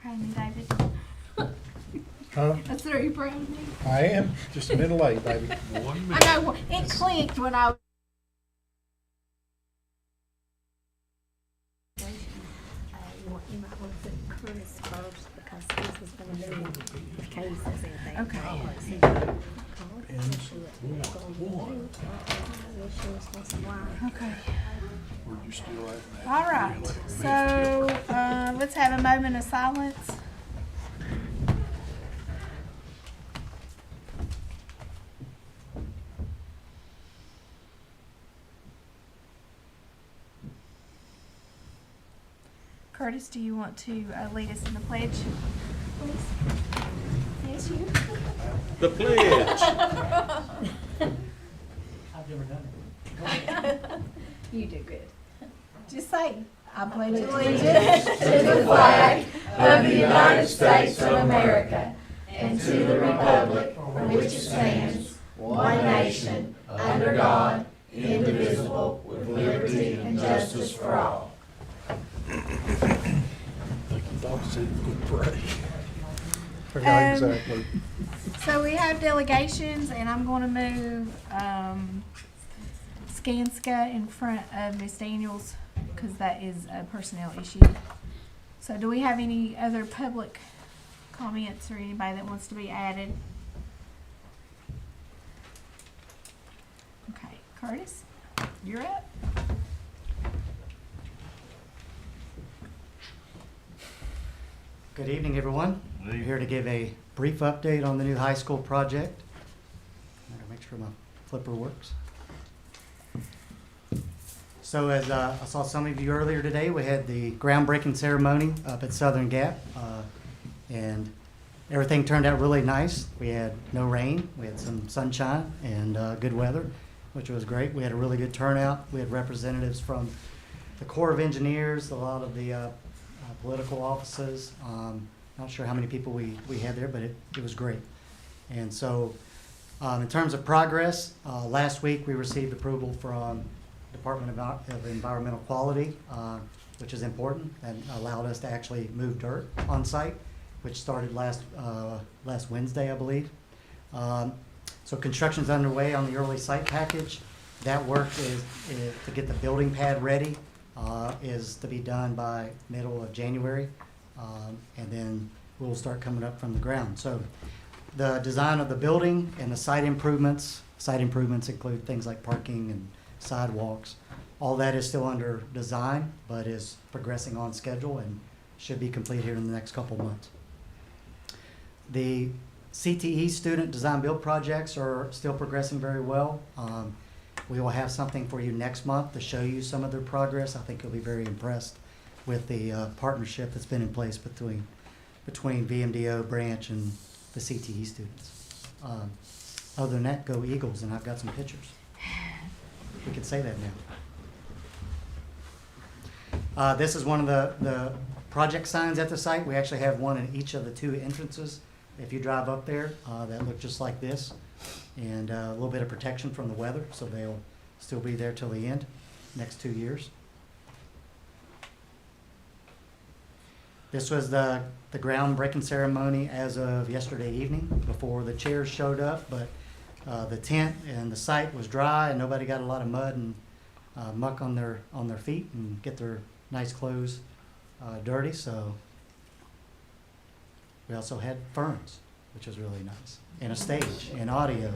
Proud of me, David. Huh? That's what you proud of me. I am, just a minute late, baby. I know, it clicked when I. You might want to put Curtis first because this is gonna be, if Katie says anything. Okay. Okay. Where'd you steal that? All right, so, let's have a moment of silence. Curtis, do you want to lead us in the pledge, please? Yes, you. The pledge. I've never done it. You do good. Just say, I pledge allegiance to the flag of the United States of America and to the republic for which it stands, one nation, under God, indivisible, with liberty and justice for all. Yeah, exactly. So we have delegations, and I'm going to move Skanska in front of Ms. Daniels because that is a personnel issue. So do we have any other public comments or anybody that wants to be added? Okay, Curtis, you're up. Good evening, everyone. We're here to give a brief update on the new high school project. I gotta make sure my flipper works. So as I saw some of you earlier today, we had the groundbreaking ceremony up at Southern Gap, and everything turned out really nice. We had no rain, we had some sunshine and good weather, which was great. We had a really good turnout. We had representatives from the Corps of Engineers, a lot of the political offices. Not sure how many people we had there, but it was great. And so in terms of progress, last week we received approval from Department of Environmental Quality, which is important, and allowed us to actually move dirt on site, which started last Wednesday, I believe. So construction's underway on the early site package. That work is to get the building pad ready, is to be done by middle of January, and then we'll start coming up from the ground. So the design of the building and the site improvements include things like parking and sidewalks. All that is still under design, but is progressing on schedule and should be complete here in the next couple months. The CTE student design build projects are still progressing very well. We will have something for you next month to show you some of their progress. I think you'll be very impressed with the partnership that's been in place between VMDO branch and the CTE students. Other than that, go Eagles, and I've got some pictures. We can say that now. This is one of the project signs at the site. We actually have one in each of the two entrances. If you drive up there, that look just like this, and a little bit of protection from the weather, so they'll still be there till the end, next 2 years. This was the groundbreaking ceremony as of yesterday evening, before the chairs showed up, but the tent and the site was dry, and nobody got a lot of mud and muck on their feet and get their nice clothes dirty. So we also had ferns, which was really nice, and a stage and audio.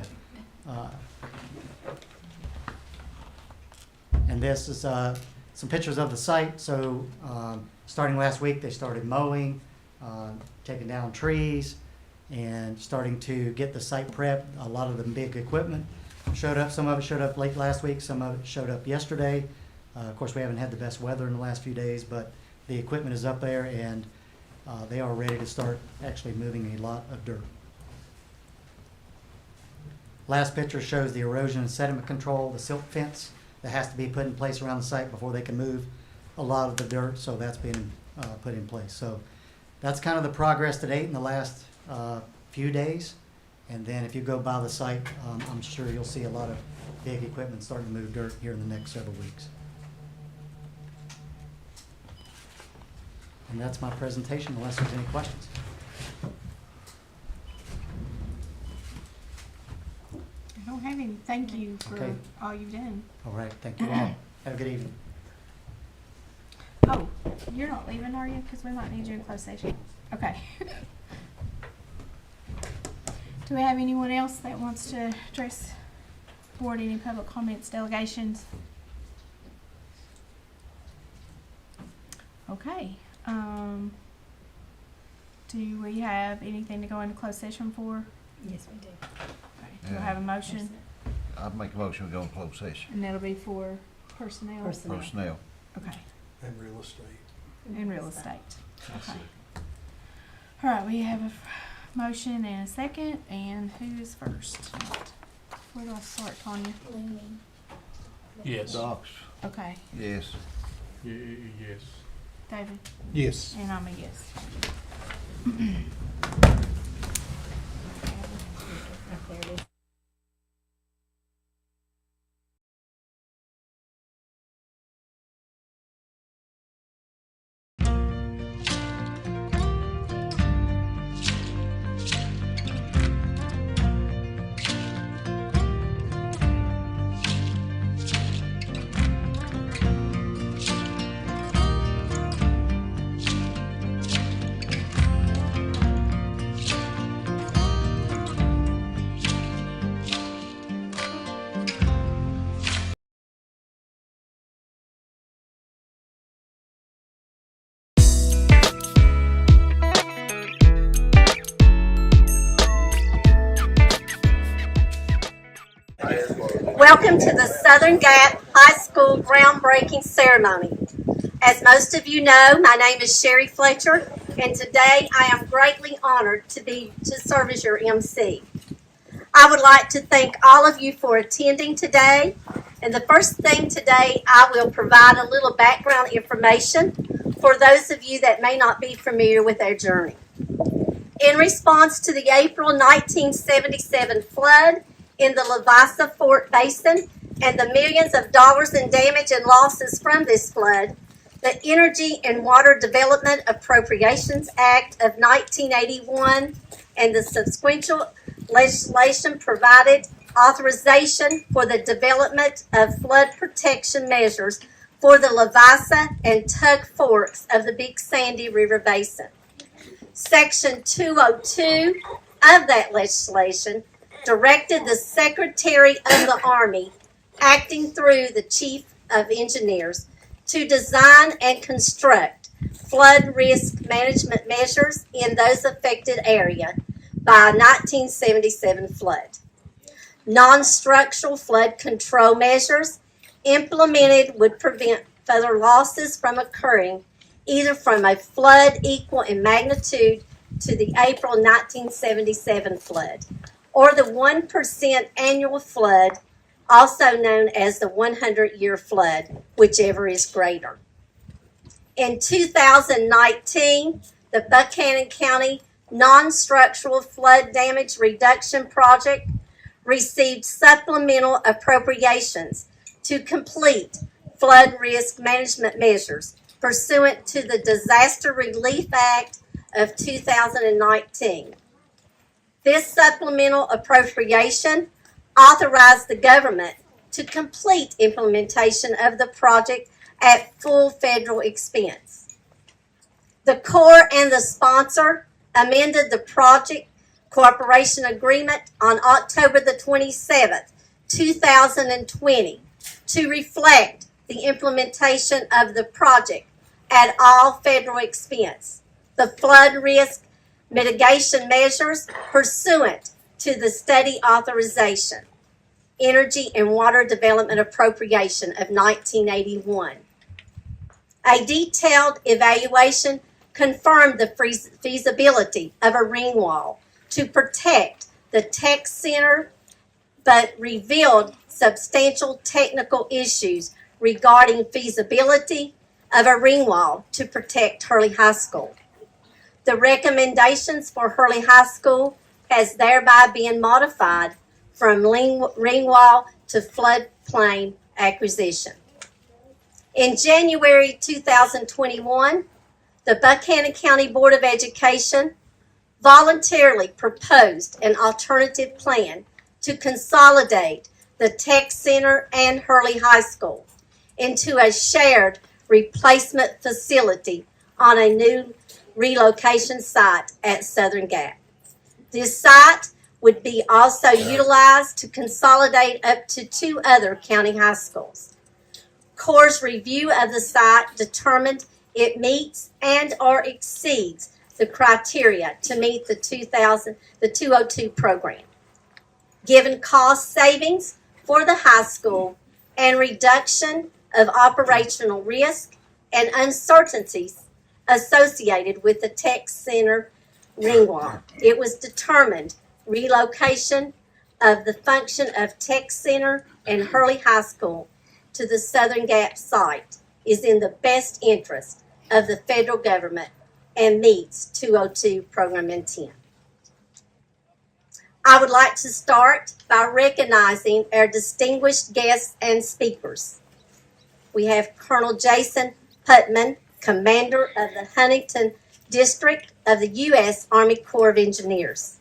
And this is some pictures of the site. So starting last week, they started mowing, taking down trees, and starting to get the site prepped. A lot of the big equipment showed up. Some of it showed up late last week. Some of it showed up yesterday. Of course, we haven't had the best weather in the last few days, but the equipment is up there, and they are ready to start actually moving a lot of dirt. Last picture shows the erosion and sediment control, the silt fence that has to be put in place around the site before they can move a lot of the dirt, so that's being put in place. So that's kind of the progress to date in the last few days. And then if you go by the site, I'm sure you'll see a lot of big equipment starting to move dirt here in the next several weeks. And that's my presentation, unless there's any questions. I don't have any. Thank you for Okay. all you've done. All right, thank you all. Have a good evening. Oh, you're not leaving, are you? Because we might need you in closed session. Okay. Do we have anyone else that wants to address board, any public comments, delegations? Okay. Do we have anything to go into closed session for? Yes, we do. Okay. Do I have a motion? I'd make a motion to go in closed session. And that'll be for personnel? Personnel. Okay. And real estate. And real estate. Okay. All right, we have a motion and a second, and who is first? Where do I start, Tanya? Yes. Docs. Okay, Yes. Yes. David, Yes. and I'm a yes. There it is. Welcome to the Southern Gap High School groundbreaking ceremony. As most of you know, my name is Sherry Fletcher, and today I am greatly honored to serve as your MC. I would like to thank all of you for attending today. And the first thing today, I will provide a little background information for those of you that may not be familiar with our journey. In response to the April 1977 flood in the Lavasa Fort Basin and the millions of dollars in damage and losses from this flood, the Energy and Water Development Appropriations Act of 1981 and the subsequent legislation provided authorization for the development of flood protection measures for the Lavasa and Tug Forks of the Big Sandy River Basin. Section 202 of that legislation directed the Secretary of the Army, acting through the Chief of Engineers, to design and construct flood risk management measures in those affected areas by a 1977 flood. Non-structural flood control measures implemented would prevent further losses from occurring, either from a flood equal in magnitude to the April 1977 flood, or the 1% annual flood, also known as the 100-year flood, whichever is greater. In 2019, the Buchanan County Non-Structural Flood Damage Reduction Project received supplemental appropriations to complete flood risk management measures pursuant to the Disaster Relief Act of 2019. This supplemental appropriation authorized the government to complete implementation of the project at full federal expense. The Corps and the sponsor amended the project cooperation agreement on October the 27th, 2020 to reflect the implementation of the project at all federal expense, the flood risk mitigation measures pursuant to the study authorization, Energy and Water Development Appropriation of 1981. A detailed evaluation confirmed the feasibility of a ring wall to protect the tech center, but revealed substantial technical issues regarding feasibility of a ring wall to protect Hurley High School. The recommendations for Hurley High School has thereby been modified from ring wall to floodplain acquisition. In January 2021, the Buchanan County Board of Education voluntarily proposed an alternative plan to consolidate the Tech Center and Hurley High School into a shared replacement facility on a new relocation site at Southern Gap. This site would be also utilized to consolidate up to 2 other county high schools. CORE's review of the site determined it meets and or exceeds the criteria to meet the 202 program. Given cost savings for the high school and reduction of operational risk and uncertainties associated with the Tech Center ringwalk, it was determined relocation of the function of Tech Center and Hurley High School to the Southern Gap site is in the best interest of the federal government and meets 202 program intent. I would like to start by recognizing our distinguished guests and speakers. We have Colonel Jason Putman, Commander of the Huntington District of the U.S. Army Corps of Engineers.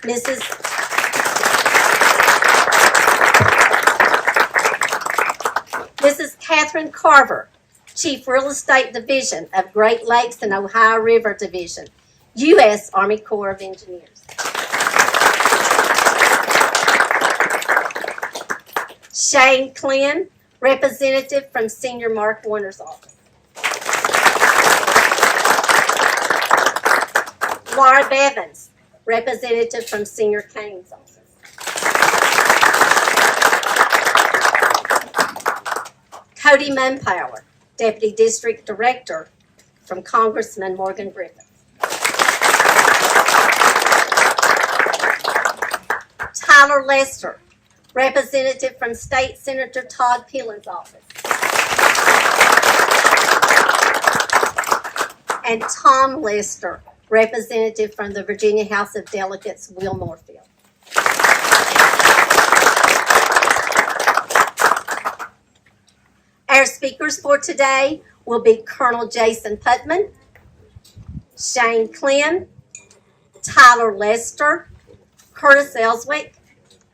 Mrs. Catherine Carver, Chief Real Estate Division of Great Lakes and Ohio River Division, U.S. Army Corps of Engineers. Shane Klin, Representative from Senior Mark Warner's office. Laura Bevins, Representative from Senior Kane's office. Cody Munpower, Deputy District Director from Congressman Morgan Griffith. Tyler Lester, Representative from State Senator Todd Pillen's office. And Tom Lester, Representative from the Virginia House of Delegates, Will Moorfield. Our speakers for today will be Colonel Jason Putman, Shane Klin, Tyler Lester, Curtis Ellswick,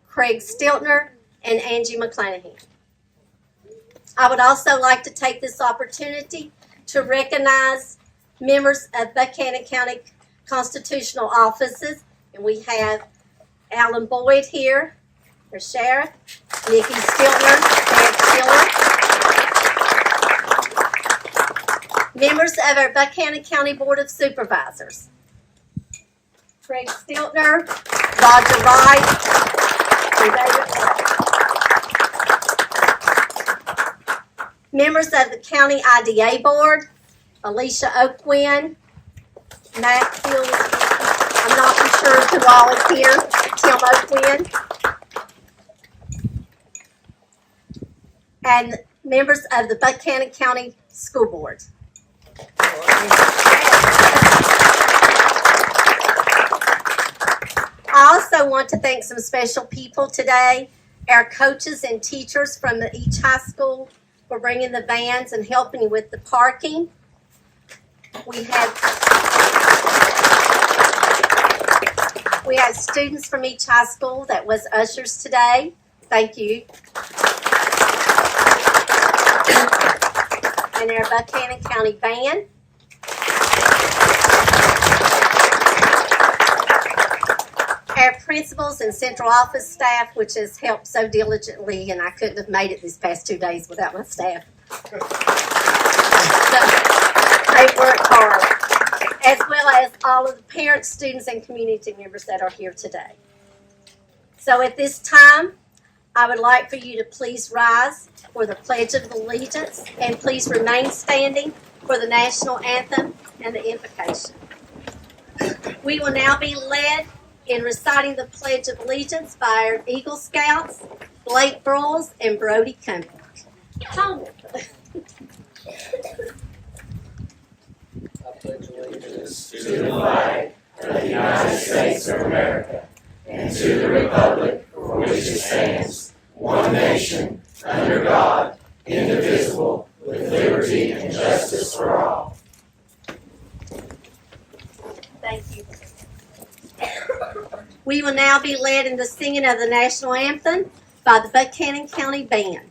Craig Stiltner, and Angie McClanahan. I would also like to take this opportunity to recognize members of Buchanan County constitutional offices, and we have Alan Boyd here, the sheriff, Nikki Stiltner, Deb Stiller. Members of our Buchanan County Board of Supervisors, Craig Stiltner, Roger Wright, and David Clark. Members of the County IDA Board, Alicia Oakwin, Matt Hill, I'm not for sure who all is here, Tim Oakwin, and members of the Buchanan County School Board. I also want to thank some special people today, our coaches and teachers from each high school for bringing the vans and helping with the parking. We had students from each high school that was ushers today. Thank you. And our Buchanan County band. Our principals and central office staff, which has helped so diligently, and I couldn't have made it these past 2 days without my staff. They worked hard, as well as all of the parents, students, and community members that are here today. So at this time, I would like for you to please rise for the Pledge of Allegiance, and please remain standing for the national anthem and the invocation. We will now be led in reciting the Pledge of Allegiance by our Eagle Scouts, Blake Broyles and Brody Cummings. Tom. I pledge allegiance to the flag of the United States of America and to the republic for which it stands, one nation, under God, indivisible, with liberty and justice for all. We will now be led in the singing of the national anthem by the Buchanan County Band.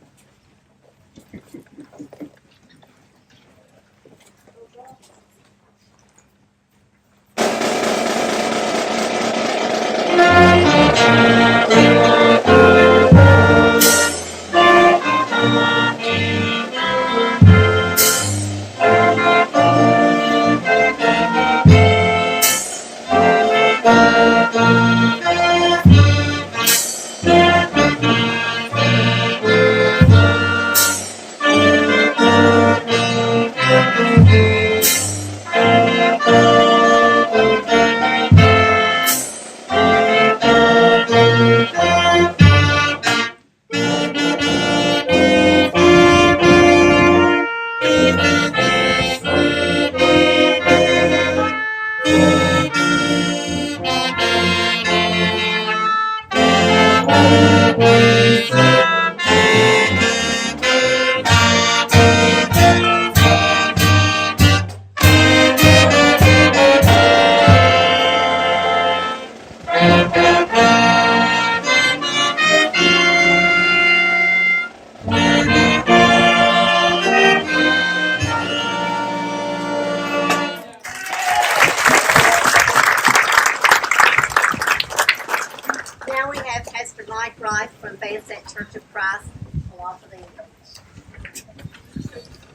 Now we have Pastor Mike Wright from Vansett Church of Christ. Will offer the anthem.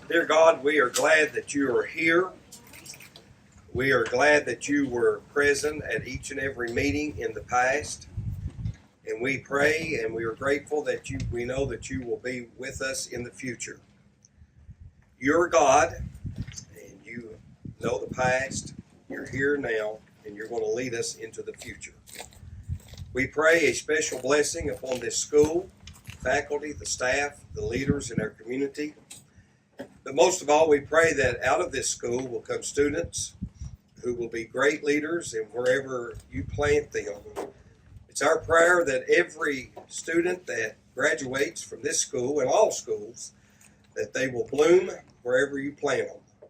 Dear God, we are glad that you are here. We are glad that you were present at each and every meeting in the past. And we pray and we are grateful that we know that you will be with us in the future. You're God, and you know the past, you're here now, and you're going to lead us into the future. We pray a special blessing upon this school, faculty, the staff, the leaders in our community. But most of all, we pray that out of this school will come students who will be great leaders and wherever you plant them. It's our prayer that every student that graduates from this school and all schools, that they will bloom wherever you plant them.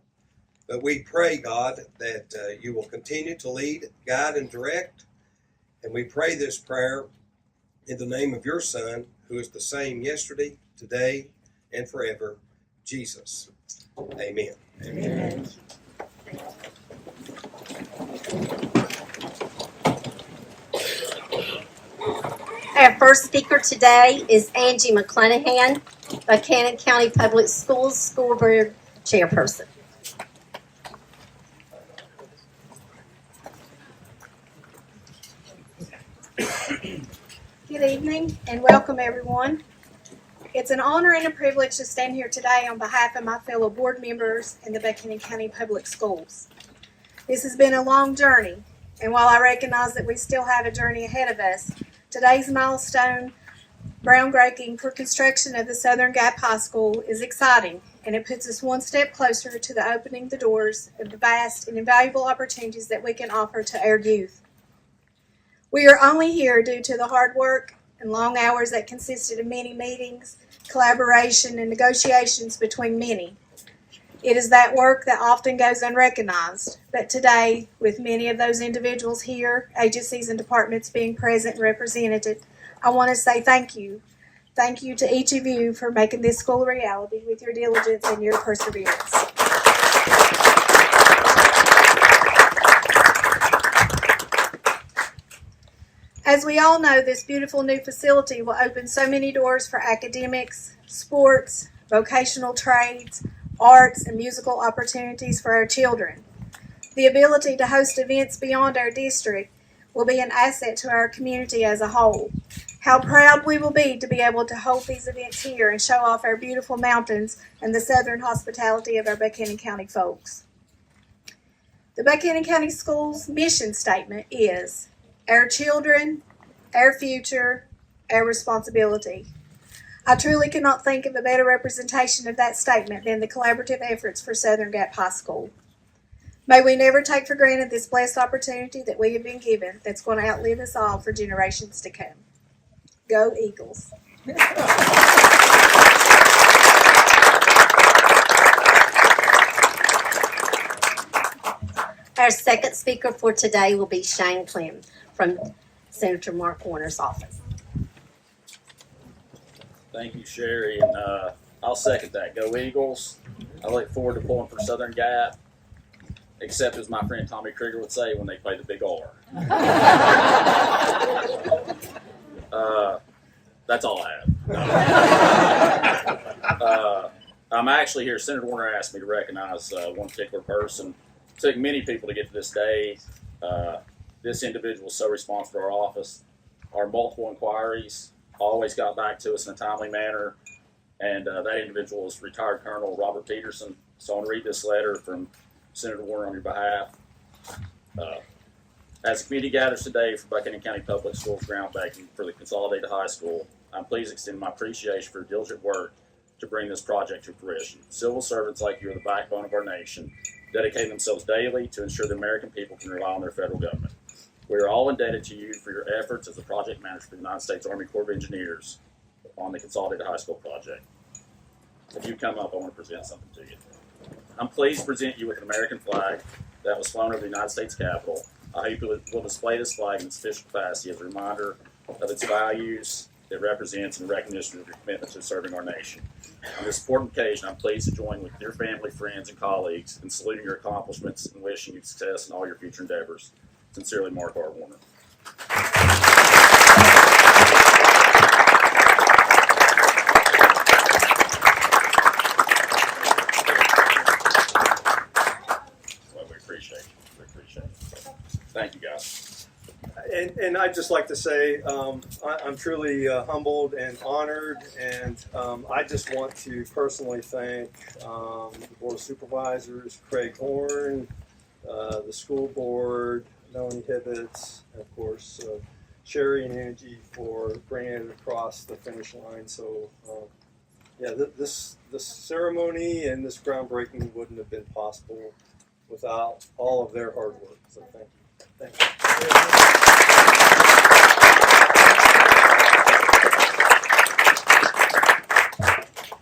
But we pray, God, that you will continue to lead, guide, and direct. And we pray this prayer in the name of your Son, who is the same yesterday, today, and forever, Jesus. Amen. Amen. Our first speaker today is Angie McClanahan, Buchanan County Public Schools School Board Chairperson. Good evening and welcome everyone. It's an honor and a privilege to stand here today on behalf of my fellow board members in the Buchanan County Public Schools. This has been a long journey, and while I recognize that we still have a journey ahead of us, today's milestone, groundbreaking for construction of the Southern Gap High School, is exciting, and it puts us one step closer to the opening the doors of the vast and invaluable opportunities that we can offer to our youth. We are only here due to the hard work and long hours that consisted of many meetings, collaboration, and negotiations between many. It is that work that often goes unrecognized, but today, with many of those individuals here, agencies and departments being present and represented, I want to say thank you. Thank you to each of you for making this school a reality with your diligence and your perseverance. As we all know, this beautiful new facility will open so many doors for academics, sports, vocational trades, arts, and musical opportunities for our children. The ability to host events beyond our district will be an asset to our community as a whole. How proud we will be to be able to hold these events here and show off our beautiful mountains and the southern hospitality of our Buchanan County folks. The Buchanan County Schools mission statement is our children, our future, our responsibility. I truly cannot think of a better representation of that statement than the collaborative efforts for Southern Gap High School. May we never take for granted this blessed opportunity that we have been given that's going to outlive us all for generations to come. Go Eagles. Our second speaker for today will be Shane Clem from Senator Mark Warner's office. Thank you, Sherry, and I'll second that. Go Eagles. I look forward to pulling for Southern Gap, except as my friend Tommy Krieger would say, when they play the big R. That's all I have. I'm actually here. Senator Warner asked me to recognize one particular person. It took many people to get to this day. This individual was so responsive to our office. Our multiple inquiries always got back to us in a timely manner. And that individual is retired Colonel Robert Peterson. So I want to read this letter from Senator Warner on your behalf. As the committee gathers today for Buchanan County Public Schools groundbreaking for the Consolidated High School, I'm pleased to extend my appreciation for your diligent work to bring this project to fruition. Civil servants like you are the backbone of our nation, dedicating themselves daily to ensure the American people can rely on their federal government. We are all indebted to you for your efforts as a project manager for the United States Army Corps of Engineers on the Consolidated High School project. If you come up, I want to present something to you. I'm pleased to present you with an American flag that was flown over the United States Capitol. I hope you will display this flag in its official capacity as a reminder of its values it represents and recognition of your commitment to serving our nation. On this important occasion, I'm pleased to join with your family, friends, and colleagues in saluting your accomplishments and wishing you success in all your future endeavors. Sincerely, Mark R. Warner. Well, we appreciate it. Thank you, guys. And I'd just like to say I'm truly humbled and honored, and I just want to personally thank the Board of Supervisors, Craig Horn, the school board, Melanie Hibbets, and of course Sherry and Angie for bringing it across the finish line. So yeah, this ceremony and this groundbreaking wouldn't have been possible without all of their hard work. So thank you. Thank you.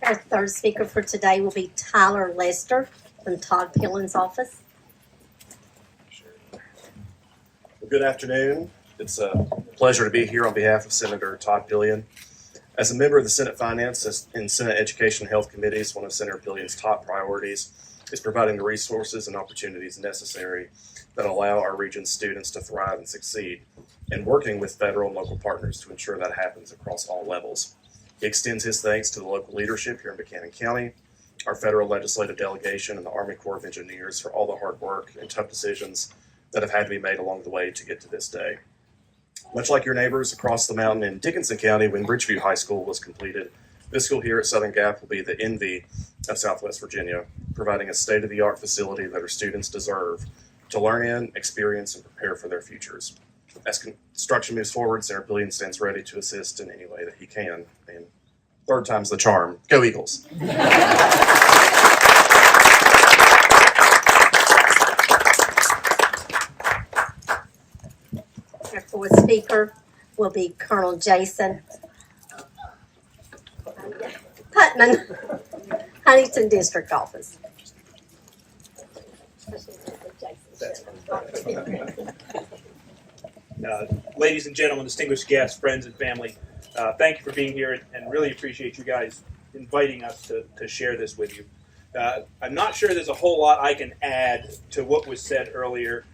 Our third speaker for today will be Tyler Lester from Todd Pillen's office. Well, good afternoon. It's a pleasure to be here on behalf of Senator Todd Pillen. As a member of the Senate Finance and Senate Education and Health Committees, one of Senator Pillion's top priorities is providing the resources and opportunities necessary that allow our region's students to thrive and succeed, and working with federal and local partners to ensure that happens across all levels. He extends his thanks to the local leadership here in Buchanan County, our federal legislative delegation, and the Army Corps of Engineers for all the hard work and tough decisions that have had to be made along the way to get to this day. Much like your neighbors across the mountain in Dickinson County when Bridgeview High School was completed, this school here at Southern Gap will be the envy of Southwest Virginia, providing a state-of-the-art facility that our students deserve to learn in, experience, and prepare for their futures. As construction moves forward, Senator Pillen stands ready to assist in any way that he can. And third time's the charm. Go Eagles. Our fourth speaker will be Colonel Jason Putman, Huntington District Office. Ladies and gentlemen, distinguished guests, friends, and family, thank you for being here, and really appreciate you guys inviting us to share this with you. I'm not sure there's a whole lot I can add to what was said earlier.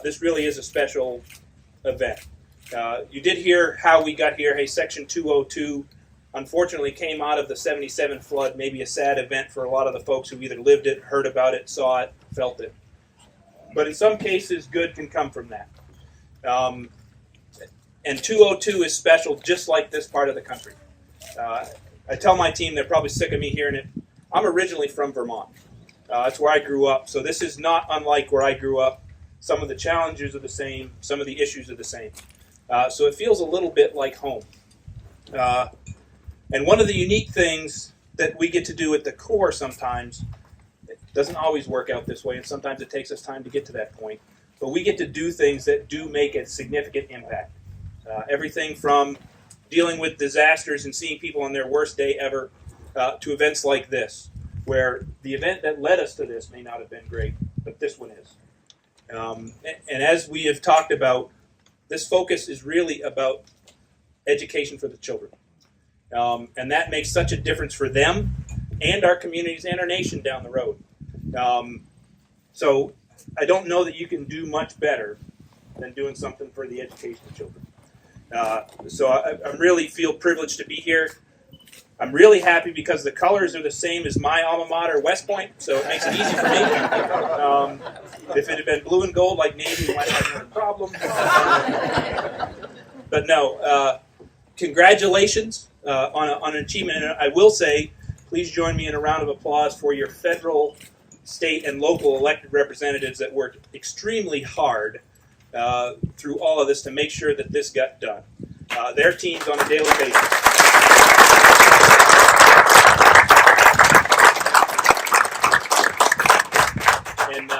This really is a special event. You did hear how we got here. Hey, Section 202 unfortunately came out of the 77 flood, maybe a sad event for a lot of the folks who either lived it, heard about it, saw it, felt it. But in some cases, good can come from that. And 202 is special just like this part of the country. I tell my team, they're probably sick of me hearing it, I'm originally from Vermont. That's where I grew up, so this is not unlike where I grew up. Some of the challenges are the same, some of the issues are the same. So it feels a little bit like home. And one of the unique things that we get to do at the Corps sometimes, it doesn't always work out this way, and sometimes it takes us time to get to that point, but we get to do things that do make a significant impact. Everything from dealing with disasters and seeing people on their worst day ever to events like this, where the event that led us to this may not have been great, but this one is. And as we have talked about, this focus is really about education for the children. And that makes such a difference for them and our communities and our nation down the road. So I don't know that you can do much better than doing something for the education of children. So I really feel privileged to be here. I'm really happy because the colors are the same as my alma mater, West Point, so it makes it easy for me. If it had been blue and gold like Navy, we might have had a problem. But no, congratulations on an achievement. And I will say, please join me in a round of applause for your federal, state, and local elected representatives that worked extremely hard through all of this to make sure that this got done. Their teams on a daily basis. And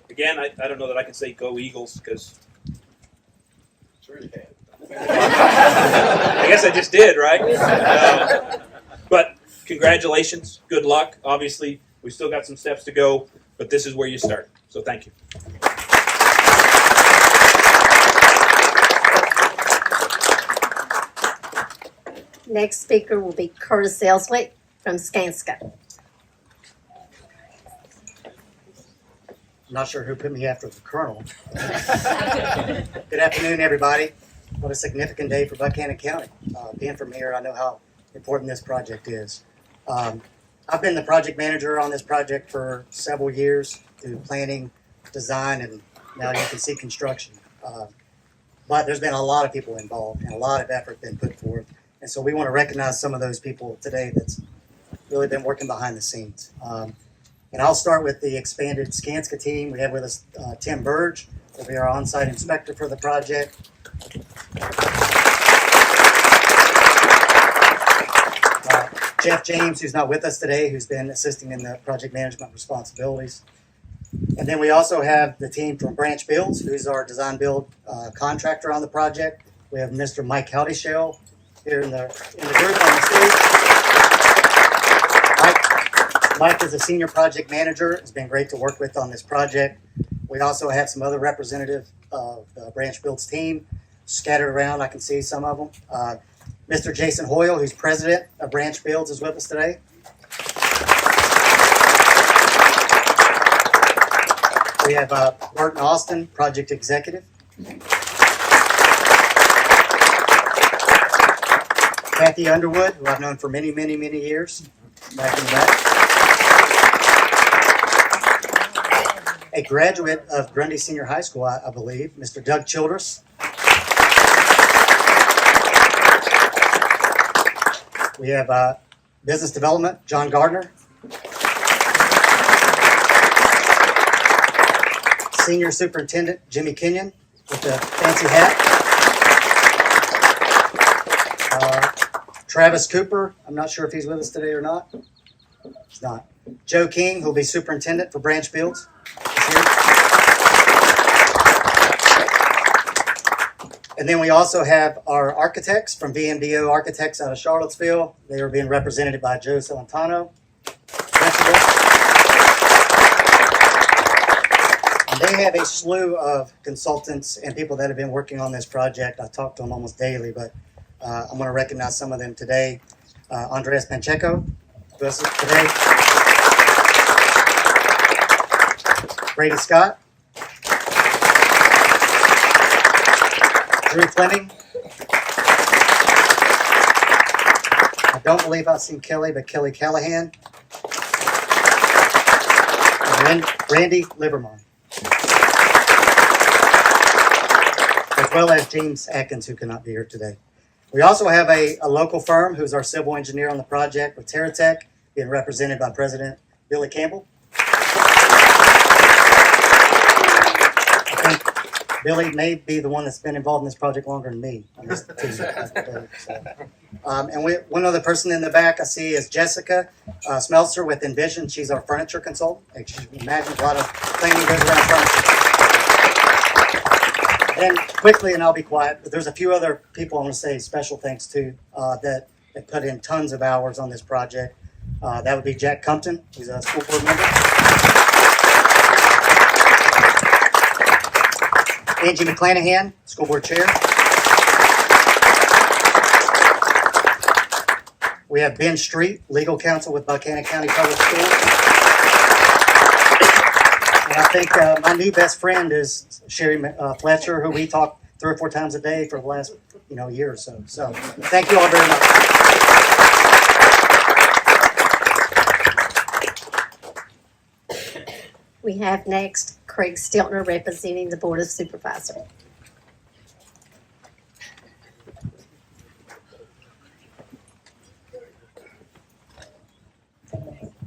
again, I don't know that I can say go Eagles because I guess I just did, right? But congratulations, good luck. Obviously, we've still got some steps to go, but this is where you start. So thank you. Next speaker will be Curtis Ellswick from Skanska. I'm not sure who put me after the colonel. Good afternoon, everybody. What a significant day for Buchanan County. Being from here, I know how important this project is. I've been the project manager on this project for several years through planning, design, and now you can see construction. But there's been a lot of people involved and a lot of effort been put forth. And so we want to recognize some of those people today that's really been working behind the scenes. And I'll start with the expanded Skanska team. We have with us Tim Burge, who'll be our on-site inspector for the project. Jeff James, who's not with us today, who's been assisting in the project management responsibilities. And then we also have the team from Branch Builds, who's our design build contractor on the project. We have Mr. Mike Haldishell here in the group on the stage. Mike is a senior project manager. It's been great to work with on this project. We also have some other representatives of the Branch Builds team scattered around. I can see some of them. Mr. Jason Hoyle, who's president of Branch Builds, is with us today. We have Burton Austin, project executive. Kathy Underwood, who I've known for many, many, many years, back in the back. A graduate of Grundy Senior High School, I believe, Mr. Doug Childress. We have business development, John Gardner. Senior Superintendent, Jimmy Kenyon, with the fancy hat. Travis Cooper, I'm not sure if he's with us today or not. He's not. Joe King, who'll be superintendent for Branch Builds, is here. And then we also have our architects from VMDO Architects out of Charlottesville. They are being represented by Joe Celentano. And they have a slew of consultants and people that have been working on this project. I talk to them almost daily, but I'm going to recognize some of them today. Andres Pancheco, with us today. Brady Scott. Drew Fleming. I don't believe I've seen Kelly, but Kelly Callahan. And Randy Livermore. As well as James Atkins, who cannot be here today. We also have a local firm who's our civil engineer on the project with TerraTech, being represented by President Billy Campbell. I think Billy may be the one that's been involved in this project longer than me on this team. And one other person in the back I see is Jessica Smeltzer with Envision. She's our furniture consultant. As you can imagine, a lot of planning goes around furniture. And quickly, and I'll be quiet, but there's a few other people I want to say special thanks to that put in tons of hours on this project. That would be Jack Compton, who's a school board member. Angie McClanahan, School Board Chair. We have Ben Street, Legal Counsel with Buchanan County Public Schools. And I think my new best friend is Sherry Fletcher, who we talk 3 or 4 times a day for the last year or so. So thank you all very much. We have next Craig Stiltner representing the Board of Supervisors.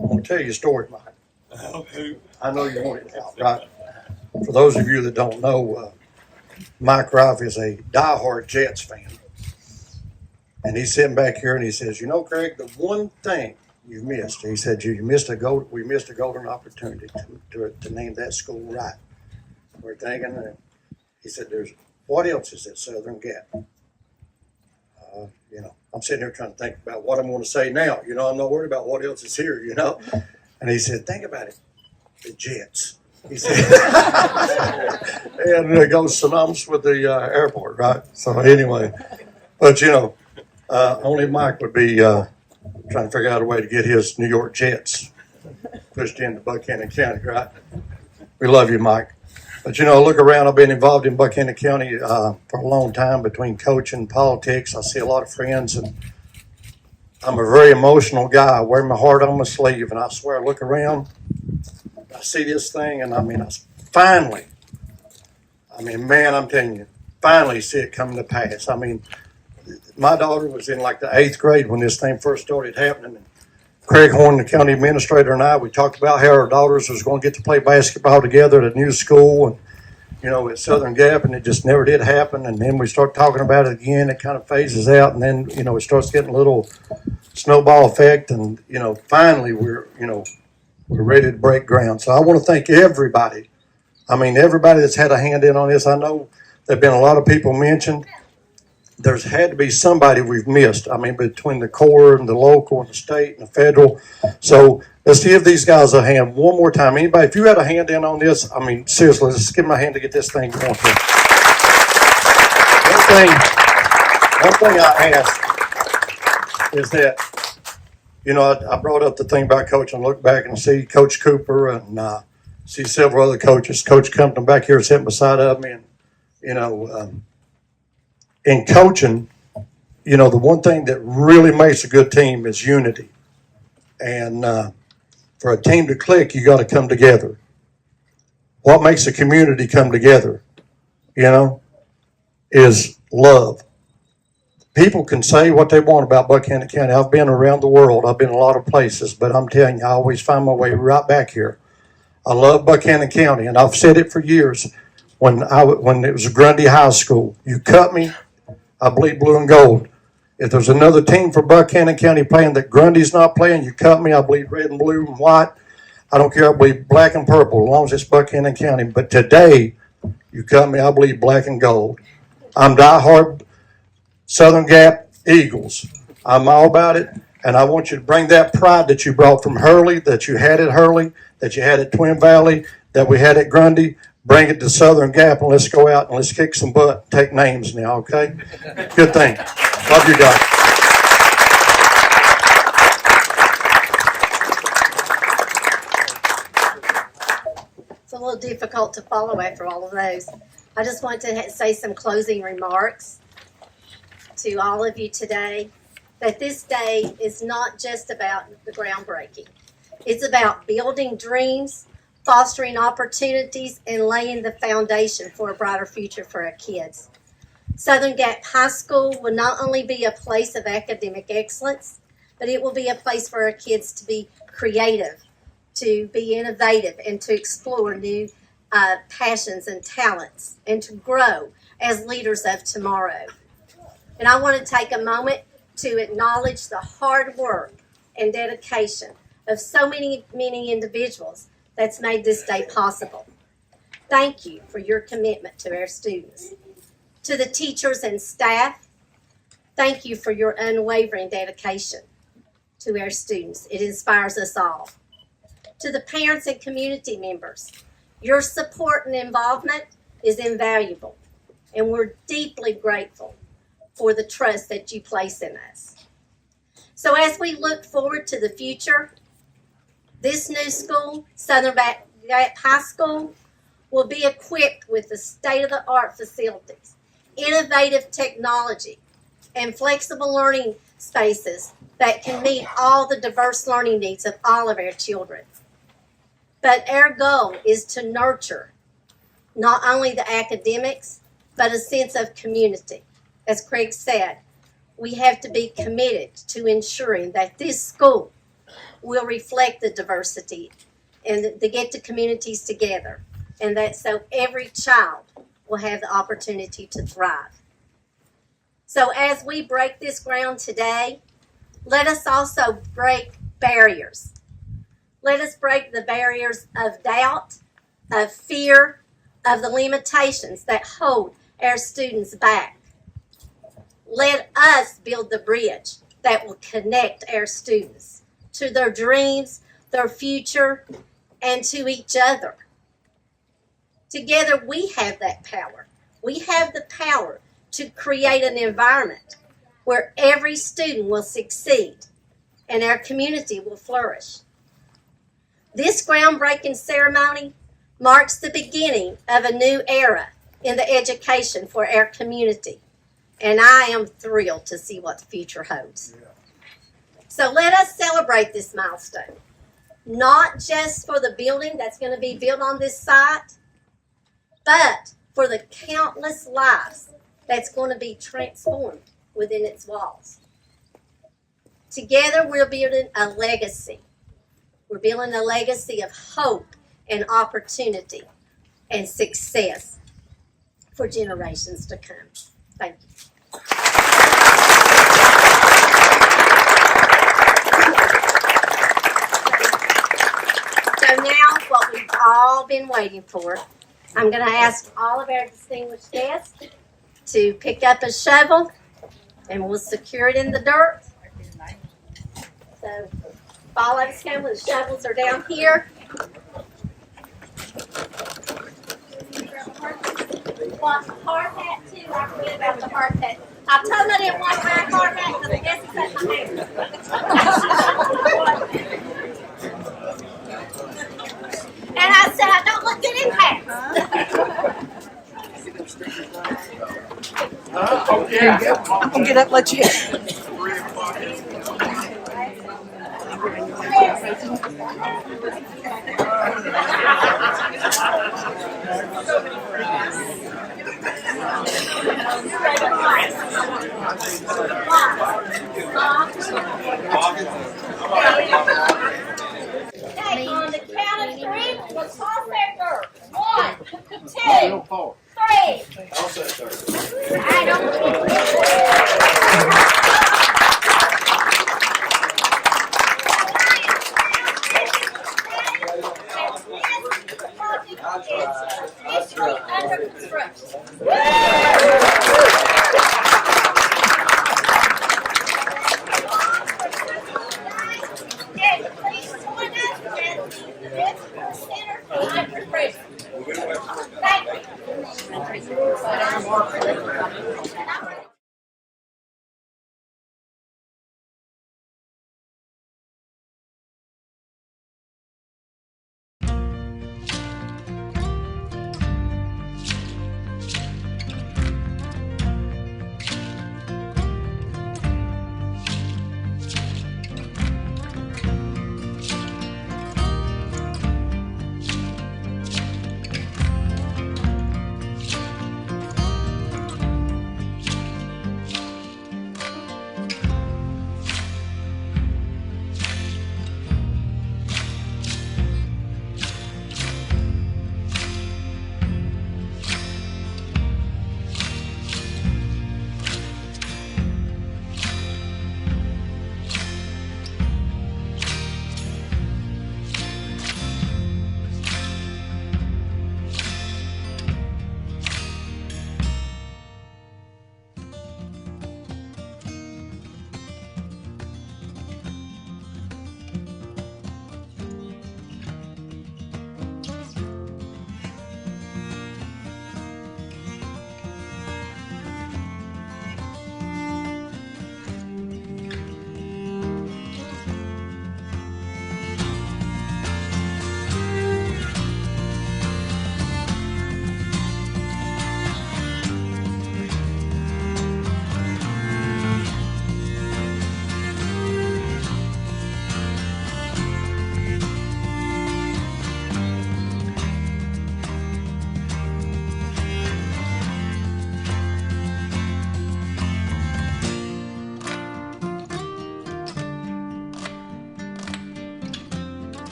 I'm going to tell you a story, Mike. I know you want it out, right? For those of you that don't know, Mike Rife is a diehard Jets fan. And he's sitting back here and he says, Craig, the one thing you missed, he said, we missed a golden opportunity to name that school right. We're thinking, he said, what else is at Southern Gap? I'm sitting here trying to think about what I'm going to say now. I'm not worried about what else is here, And he said, think about it, the Jets. He said, and it goes synonymous with the airport, right? So anyway, but only Mike would be trying to figure out a way to get his New York Jets pushed into Buchanan County, right? We love you, Mike. But look around. I've been involved in Buchanan County for a long time between coaching and politics. I see a lot of friends, and I'm a very emotional guy. I wear my heart on my sleeve, and I swear, I look around, I see this thing, and I'm telling you, finally see it come to pass. My daughter was in like the 8th grade when this thing first started happening. And Craig Horn, the county administrator, and I, we talked about how our daughters was going to get to play basketball together at a new school and, at Southern Gap, and it just never did happen. And then we start talking about it again. It kind of phases out, and then, it starts getting a little snowball effect. And, finally we're ready to break ground. So I want to thank everybody. Everybody that's had a hand in on this. I know there have been a lot of people mentioned. There's had to be somebody we've missed. Between the Corps and the local and the state and the federal. So let's give these guys a hand one more time. Anybody, if you had a hand in on this, seriously, let's give them a hand to get this thing going. One thing I ask is that, I brought up the thing about coaching. Look back and see Coach Cooper and see several other coaches. Coach Compton back here sitting beside of me, and in coaching, the one thing that really makes a good team is unity. And for a team to click, you got to come together. What makes a community come together, is love. People can say what they want about Buchanan County. I've been around the world. I've been a lot of places, but I'm telling you, I always find my way right back here. I love Buchanan County, and I've said it for years. When it was Grundy High School, you cut me, I bleed blue and gold. If there's another team for Buchanan County playing that Grundy's not playing, you cut me, I bleed red and blue and white. I don't care, I bleed black and purple as long as it's Buchanan County. But today, you cut me, I bleed black and gold. I'm diehard Southern Gap Eagles. I'm all about it, and I want you to bring that pride that you brought from Hurley, that you had at Hurley, that you had at Twin Valley, that we had at Grundy. Bring it to Southern Gap, and let's go out and let's kick some butt and take names now, okay? Good thing. Love you guys. It's a little difficult to follow after all of those. I just want to say some closing remarks to all of you today, that this day is not just about the groundbreaking. It's about building dreams, fostering opportunities, and laying the foundation for a brighter future for our kids. Southern Gap High School will not only be a place of academic excellence, but it will be a place for our kids to be creative, to be innovative, and to explore new passions and talents, and to grow as leaders of tomorrow. And I want to take a moment to acknowledge the hard work and dedication of so many individuals that's made this day possible. Thank you for your commitment to our students. To the teachers and staff, thank you for your unwavering dedication to our students. It inspires us all. To the parents and community members, your support and involvement is invaluable, and we're deeply grateful for the trust that you place in us. So as we look forward to the future, this new school, Southern Gap High School, will be equipped with the state-of-the-art facilities, innovative technology, and flexible learning spaces that can meet all the diverse learning needs of all of our children. But our goal is to nurture not only the academics, but a sense of community. As Craig said, we have to be committed to ensuring that this school will reflect the diversity and to get the communities together, and that so every child will have the opportunity to thrive. So as we break this ground today, let us also break barriers. Let us break the barriers of doubt, of fear, of the limitations that hold our students back. Let us build the bridge that will connect our students to their dreams, their future, and to each other. Together we have that power. We have the power to create an environment where every student will succeed and our community will flourish. This groundbreaking ceremony marks the beginning of a new era in the education for our community, and I am thrilled to see what the future holds. So let us celebrate this milestone, not just for the building that's going to be built on this site, but for the countless lives that's going to be transformed within its walls. Together we're building a legacy. We're building a legacy of hope and opportunity and success for generations to come. Thank you. So now, what we've all been waiting for, I'm going to ask all of our distinguished guests to pick up a shovel, and we'll secure it in the dirt. So, follow us come when the shovels are down here. Want the hard hat too? I forget about the hard hat. I told them I didn't want my hard hat because I guess it's at my hair. And I said, I don't look good in hats. I'm gonna get up, let you. Okay, on the count of three, we'll toss that dirt. 1, 2, 3. I'll say third. I don't. Under construction. Please join us as the Center for Life Refreshment. Thank you.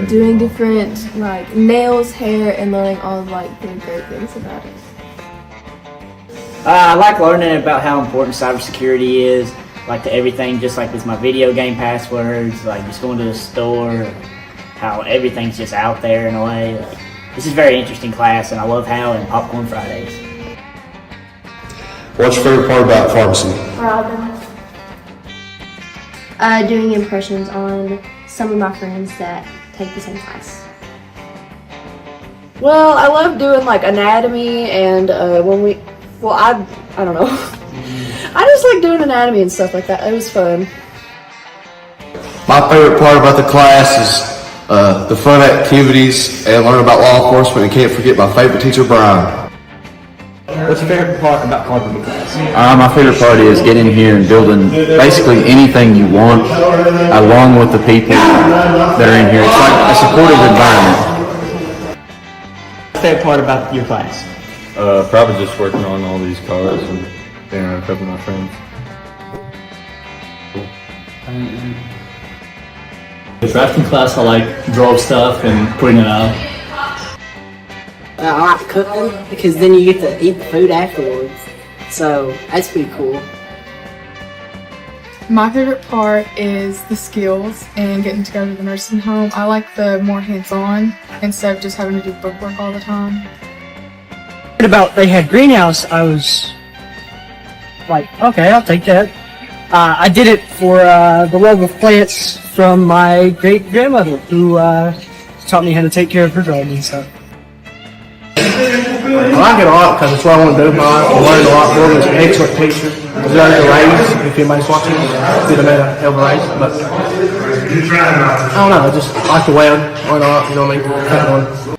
Doing different like nails, hair, and learning all of like the great things about it. I like learning about how important cybersecurity is, like to everything, just like with my video game passwords, like just going to the store, how everything's just out there in a way. Like, this is a very interesting class, and I love how and Popcorn Fridays. What's your favorite part about pharmacy? Robin. Doing impressions on some of my friends that take the same class. Well, I love doing like anatomy and I don't know. I just like doing anatomy and stuff like that. It was fun. My favorite part about the class is the fun activities and learning about law enforcement, and can't forget my favorite teacher, Brian. What's your favorite part about carpentry class? My favorite part is getting here and building basically anything you want, along with the people that are in here. It's like a supportive environment. What's your favorite part about your class? Probably just working on all these cars and being around a couple of my friends. The drafting class, I like draw stuff and putting it out. I like cooking because then you get to eat the food afterwards. So that's pretty cool. My favorite part is the skills and getting to go to the nursing home. I like the more hands-on instead of just having to do bookwork all the time. About they had greenhouse, I was like, okay, I'll take that. I did it for the love of plants from my great-grandmother who taught me how to take care of her garden and stuff. I like it a lot because it's what I want to do. I learned a lot more. It's an excellent teacher. He's learned to raise, if anybody's watching, did a better help raise. But I don't know, I just like the weld or not, you know what I mean? Cut one.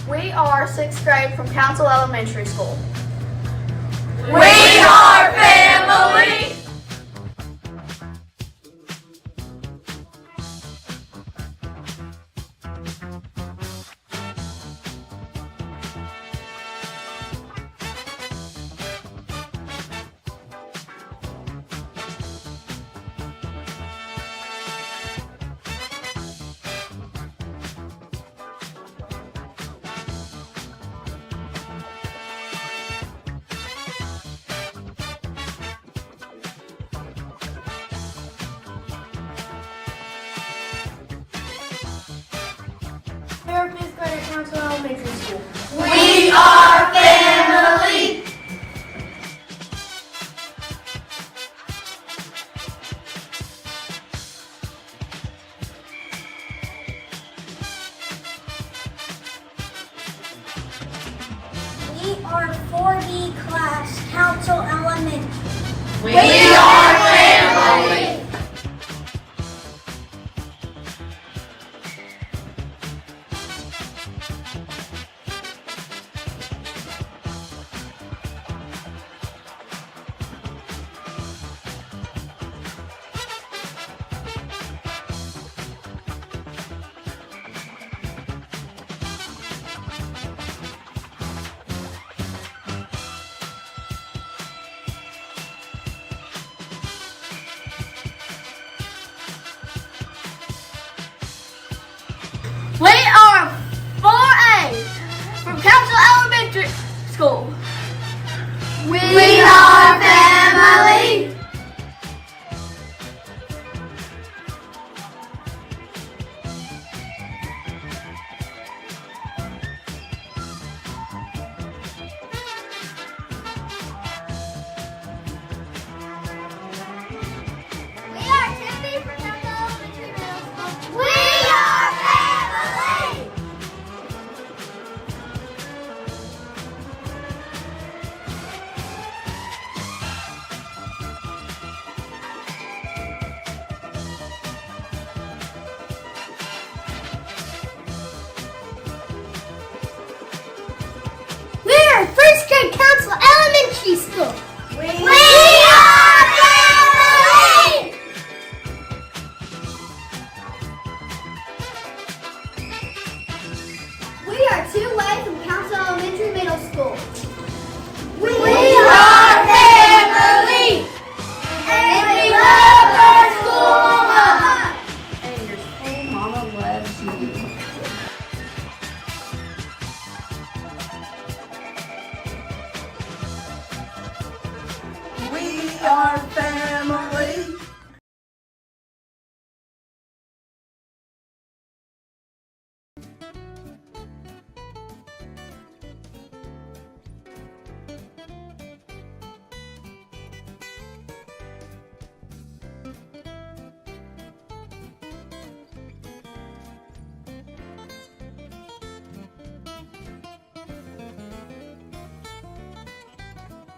We are 6th grade from Council Elementary School. We are family! We are 5th grade at Council Elementary School. We are family! We are 4D class, Council Elementary. We are family! We are 4A from Council Elementary School. Buchanan Council Elementary School. We are family! We are 2 away from Council Elementary Middle School. We are family! And we love our school mama! And your school mama loves you. We are family!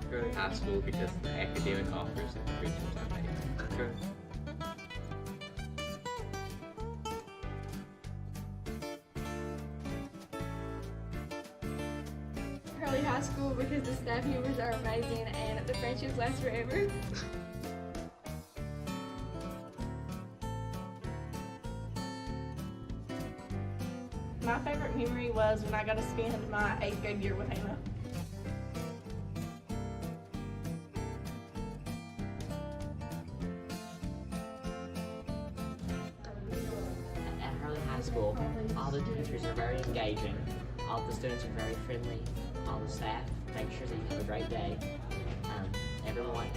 Go to high school because the academic offers and friendships I made. Go. Hurley High School because the staff members are amazing and the friendships last forever. My favorite memory was when I got to spend my 8th grade year with Hannah. At Hurley High School, all the teachers are very engaging, all the students are very friendly, all the staff make sure that you have a great day. Everyone,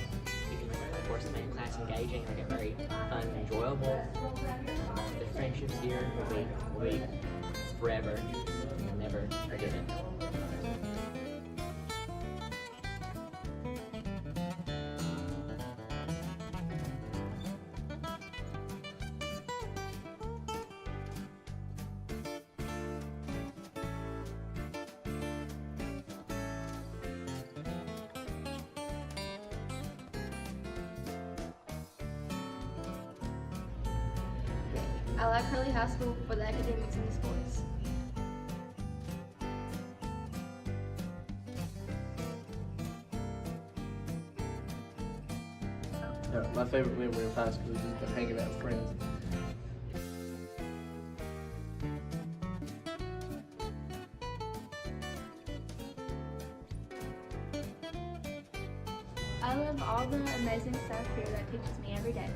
you can make the course of math class engaging, make it very fun and enjoyable. The friendships here will be forever, and never forget it. I like Hurley High School for the academics and the sports. My favorite memory of high school is just hanging out with friends. I love all the amazing staff here that teaches me every day.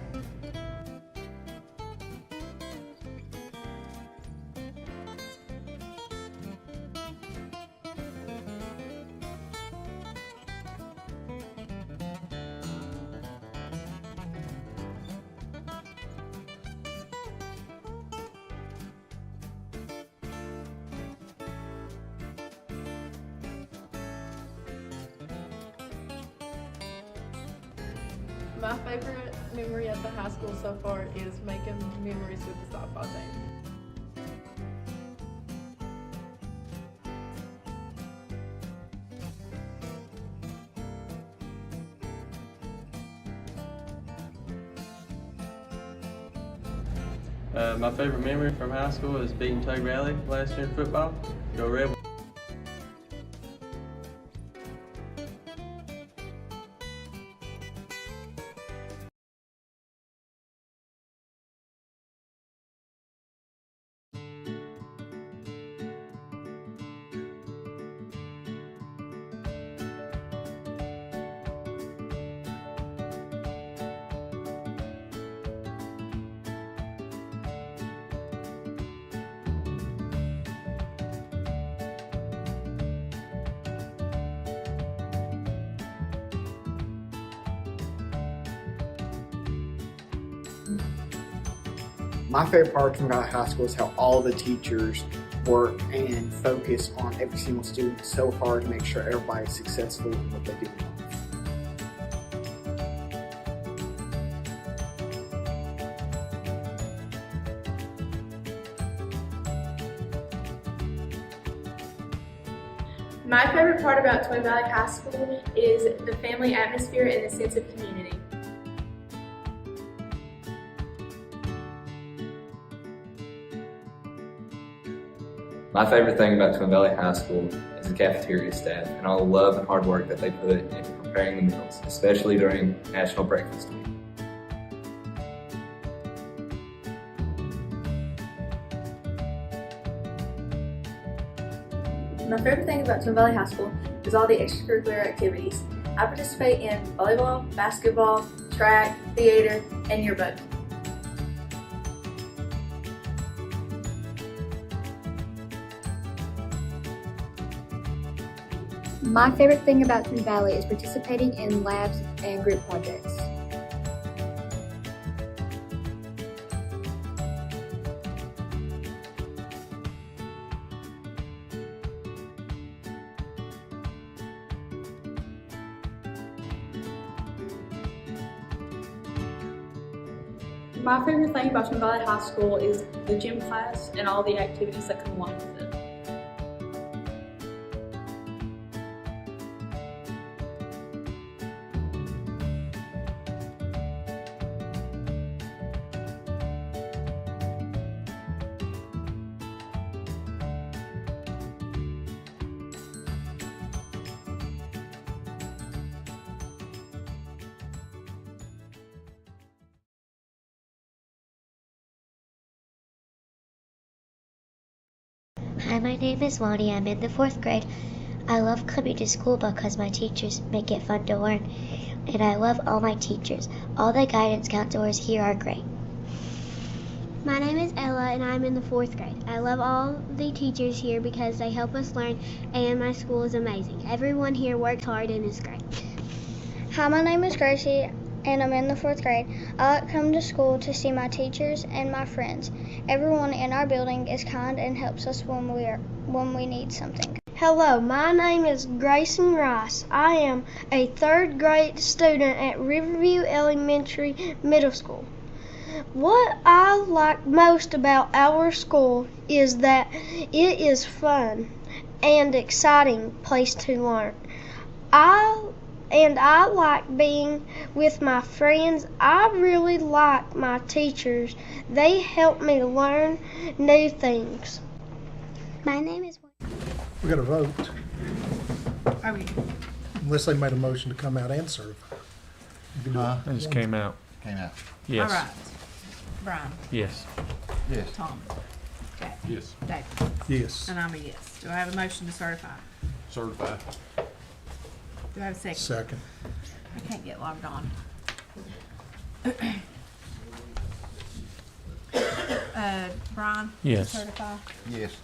My favorite memory at the high school so far is making memories with the softball team. My favorite memory from high school is beating Tug Valley last year in football. Go Rebels. My favorite part of King Valley High School is how all the teachers work and focus on every single student so hard to make sure everybody's successful in what they do. My favorite part about Twin Valley High School is the family atmosphere and the sense of community. My favorite thing about Twin Valley High School as a cafeteria staff and all the love and hard work that they put into preparing the meals, especially during National Breakfast Week. My favorite thing about Twin Valley High School is all the extracurricular activities. I participate in volleyball, basketball, track, theater, and yearbook. My favorite thing about Twin Valley is participating in labs and group projects. My favorite thing about Twin Valley High School is the gym class and all the activities that come along with it. Hi, my name is Lonnie. I'm in the 4th grade. I love coming to school because my teachers make it fun to learn, and I love all my teachers. All the guidance counselors here are great. My name is Ella and I'm in the 4th grade. I love all the teachers here because they help us learn, and my school is amazing. Everyone here works hard and is great. Hi, my name is Gracie and I'm in the 4th grade. I like coming to school to see my teachers and my friends. Everyone in our building is kind and helps us when we need something. Hello, my name is Grayson Rice. I am a 3rd grade student at Riverview Elementary Middle School. What I like most about our school is that it is fun and exciting place to learn. I like being with my friends. I really like my teachers. They help me learn new things. My name is... We got to vote. Are we? Unless they made a motion to come out and serve. You can do it. It just came out. Came out. Yes. All right. Brian? Yes. Yes. Tom? Jack? Yes. David? Yes. And I'm a yes. Do I have a motion to certify? Certified. Do I have a second? Second. I can't get logged on. Brian? Yes. Certify? Yes.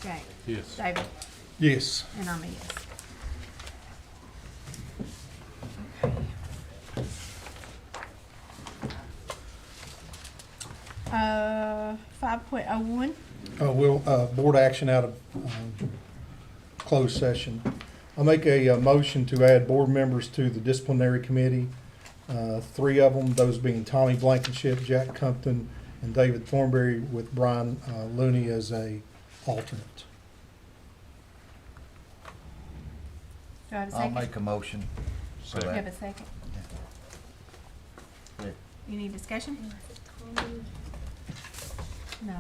Jack? Yes. David? Yes. And I'm a yes. Okay. 5.01. Board action out of closed session. I'll make a motion to add board members to the disciplinary committee. 3 of them, those being Tommy Blankenship, Jack Compton, and David Thornberry, with Brian Looney as a alternate. Do I have a I'll second? make a motion. Do you have a second? Yeah. Any discussion? No,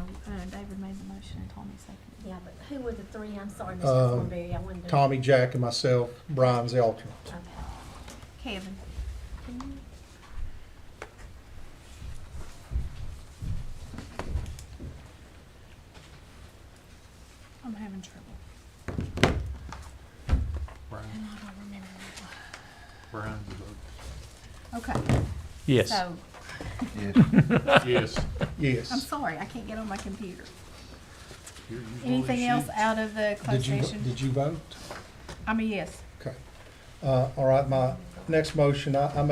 David made the motion and Tommy seconded. Yeah, but who were the 3? I'm sorry, Mr. Uh, Thornberry. I wanted to... Tommy, Jack, and myself. Brian's the alternate. Okay. Kevin? I'm having trouble. Brian. And I don't remember. Brian's the vote. Okay. Yes. So. Yes. Yes. Yes. I'm sorry, I can't get on my computer. You're Anything else out of the closed Did session? you vote? I'm a yes. Okay. All right, my next motion, I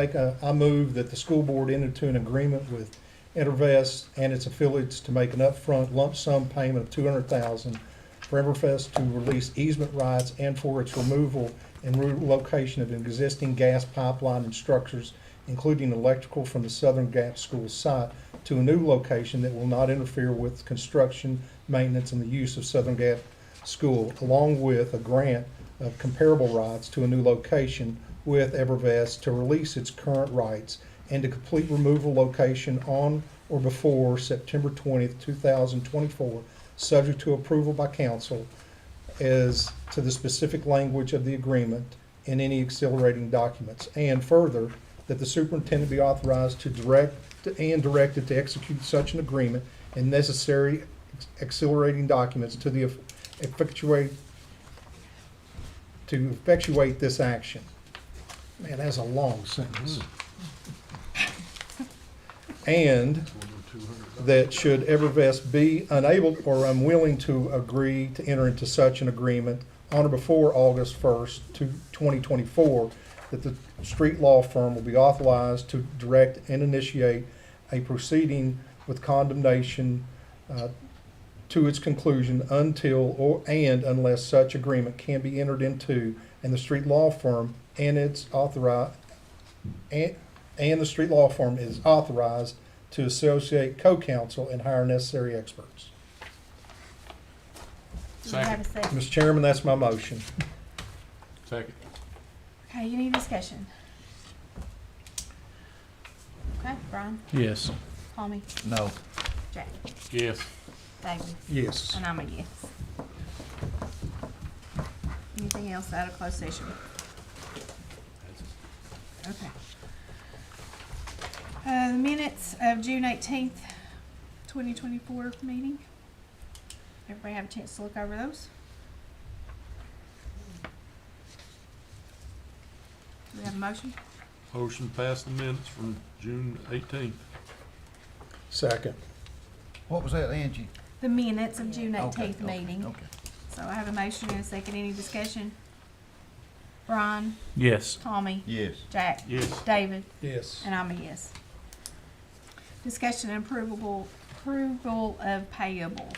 move that the school board enter into an agreement with Intervest and its affiliates to make an upfront lump sum payment of $200,000 for Everfest to release easement rights and for its removal and relocation of existing gas pipeline and structures, including electrical, from the Southern Gap School site to a new location that will not interfere with construction, maintenance, and the use of Southern Gap School, along with a grant of comparable rights to a new location with Evervest to release its current rights and to complete removal location on or before September 20th, 2024, subject to approval by council, as to the specific language of the agreement in any accelerating documents. And further, that the superintendent be authorized to directed to execute such an agreement and necessary accelerating documents to effectuate this action. Man, that's a long sentence. And that should Evervest be unable or unwilling to agree to enter into such an agreement on or before August 1st, 2024, that the street law firm will be authorized to direct and initiate a proceeding with condemnation to its conclusion unless such agreement can be entered into, and the street law firm and its the street law firm is authorized to associate co-counsel and hire necessary experts. Do we have a second? Mr. Chairman, that's my motion. Second. Okay, any discussion? Okay, Brian? Yes. Tommy? No. Jack? Yes. David? Yes. And I'm a yes. Anything else out of closed session? Okay. The minutes of June 18th, 2024 meeting. Everybody have a chance to look over those? Do we have a motion? Motion pass the minutes from June 18th. Second. What was that, Angie? The minutes of June 18th Okay, meeting. okay. So I have a motion and a second. Any discussion? Brian? Yes. Tommy? Yes. Jack? Yes. David? Yes. And I'm a yes. Discussion and approval of payables.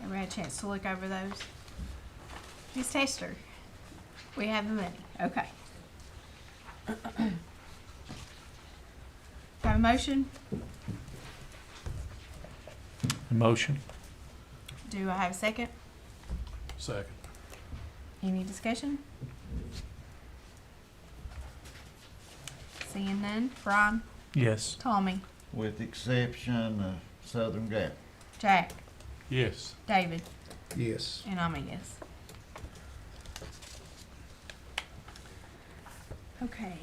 Everybody had a chance to look over those? Ms. Tester, we have the money. Okay. Have a motion? Motion. Do I have a second? Second. Any discussion? Seeing none. Brian? Yes. Tommy? With the exception of Southern Gap. Jack? Yes. David? Yes. And I'm a yes. Okay.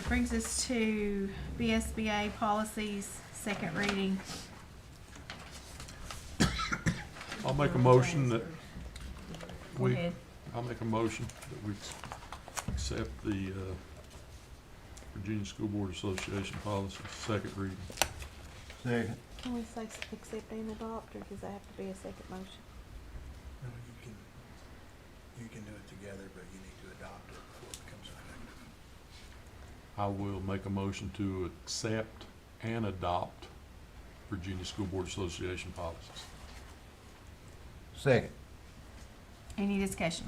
Brings us to BSBA policies, second reading. I'll make a motion that Go ahead. I'll make a motion that we accept the Virginia School Board Association policy, second reading. Second. Can we say accept and adopt, or does that have to be a second motion? No, you can do it together, but you need to adopt it before it becomes effective. I will make a motion to accept and adopt Virginia School Board Association policies. Second. Any discussion?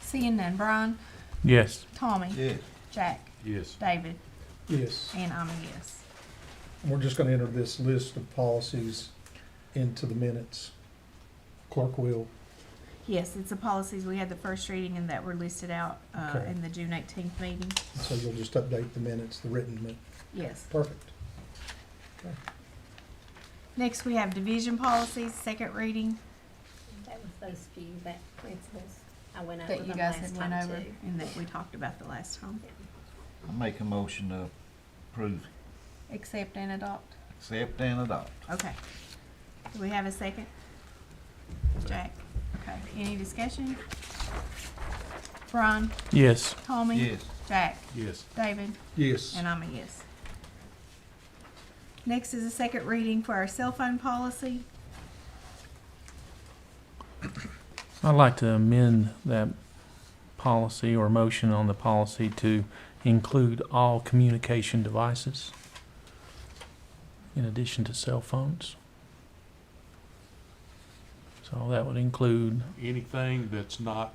Seeing none. Brian? Yes. Tommy? Yes. Jack? Yes. David? Yes. And I'm a yes. We're just going to enter this list of policies into the minutes. Clerk will. Yes, it's the policies. We had the first reading and that were listed out Okay. in the June 18th meeting. So you'll just update the minutes, the written minute. Yes. Perfect. Okay. Next, we have division policies, second reading. That was those few, that principles. I went over That you them guys last had went time over too. and that we talked about the last time. I make a motion to approve, Accept and adopt. accept and adopt. Okay. Do we have a second? Jack? Okay. Any discussion? Brian? Yes. Tommy? Yes. Jack? Yes. David? Yes. And I'm a yes. Next is a second reading for our cell phone policy. I'd like to amend that policy or motion on the policy to include all communication devices in addition to cell phones. So that would include Anything that's not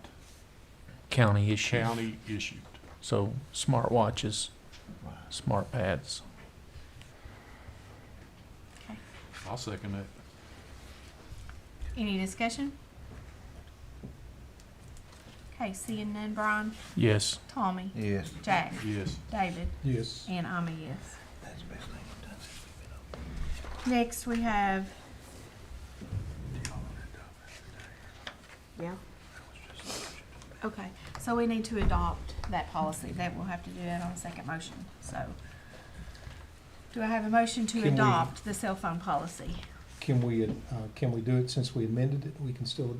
county issued. county issued. So smartwatches, smart pads. I'll second that. Any discussion? Okay, seeing none. Brian? Yes. Tommy? Yes. Jack? Yes. David? Yes. And I'm a yes. That's the best thing you've done Next, we have, Yeah. okay, so we need to adopt that policy. That we'll have to do that on a second motion. So, do I have a motion to Can we- adopt the cell phone policy? Can we do it since we amended it? We can still,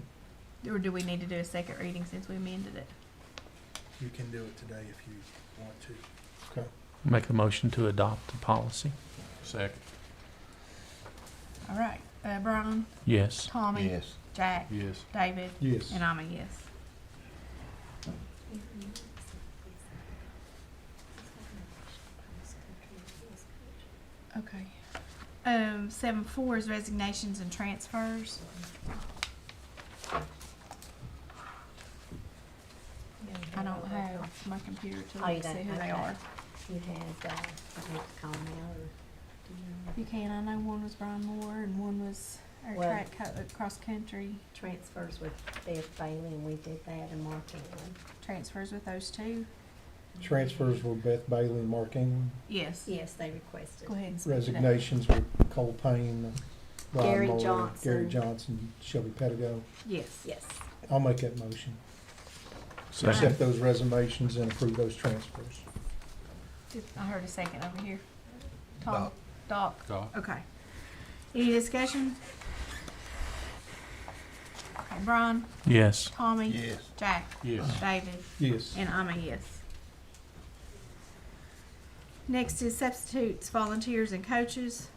Or do we need to do a second reading since we amended it? You can do it today if you want to. okay. Make a motion to adopt the policy. Second. All right, Brian, Yes. Tommy, Yes. Jack, Yes. David, Yes. and I'm a yes. Okay. 7.4 is resignations and transfers. I don't have my computer to Oh, you look to see don't? who they Okay. are. You had, I need to call them out, or do you know? You can. I know one was Brian Moore and one was our Well- cross country. Transfers with Beth Bailey, and we did that, and Mark England. Transfers with those two. Transfers were Beth Bailey and Mark England. Yes. Yes, they requested. Go ahead and speak to that. Resignations were Cole Payne, Rod Gary Moore, Johnson. Gary Johnson, Shelby Pedigo. Yes. Yes. I'll make that motion. Second. Accept those resignations and approve those transfers. I heard a second over here. Tom? Doc. Doc? Okay. Any discussion? Okay, Brian? Yes. Tommy? Yes. Jack? Yes. David? Yes. And I'm a yes. Next is substitutes, volunteers, and coaches.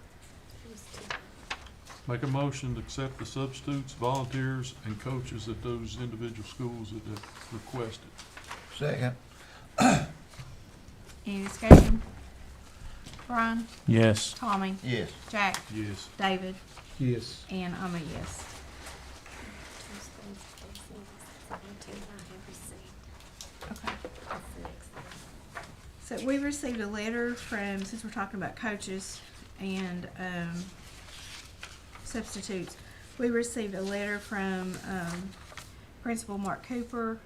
Make a motion to accept the substitutes, volunteers, and coaches at those individual schools that have requested. Second. Any discussion? Brian? Yes. Tommy? Yes. Jack? Yes. David? Yes. And I'm a yes. Okay. So we received a letter from, since we're talking about coaches and substitutes, we received a letter from Principal Mark Cooper.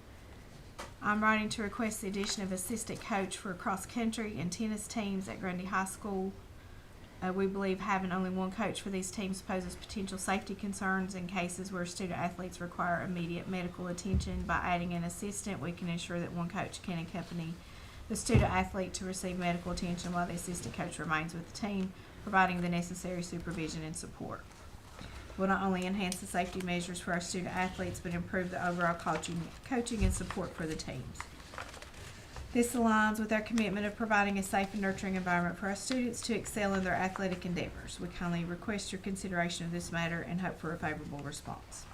I'm writing to request the addition of assistant coach for cross country and tennis teams at Grundy High School. We believe having only one coach for these teams poses potential safety concerns in cases where student athletes require immediate medical attention. By adding an assistant, we can ensure that one coach can accompany the student athlete to receive medical attention while the assistant coach remains with the team, providing the necessary supervision and support. Will not only enhance the safety measures for our student athletes, but improve the overall coaching and support for the teams. This aligns with our commitment of providing a safe and nurturing environment for our students to excel in their athletic endeavors. We kindly request your consideration of this matter and hope for a favorable response.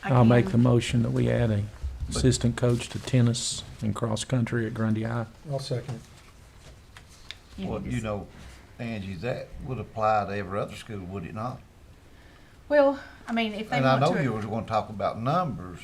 I'll make the motion that we add a assistant coach to tennis and cross country at Grundy High. I'll second it. Well, you know, Angie, that would apply to every other school, would it not? Well, I mean, if they And I want know to, you were gonna talk about numbers.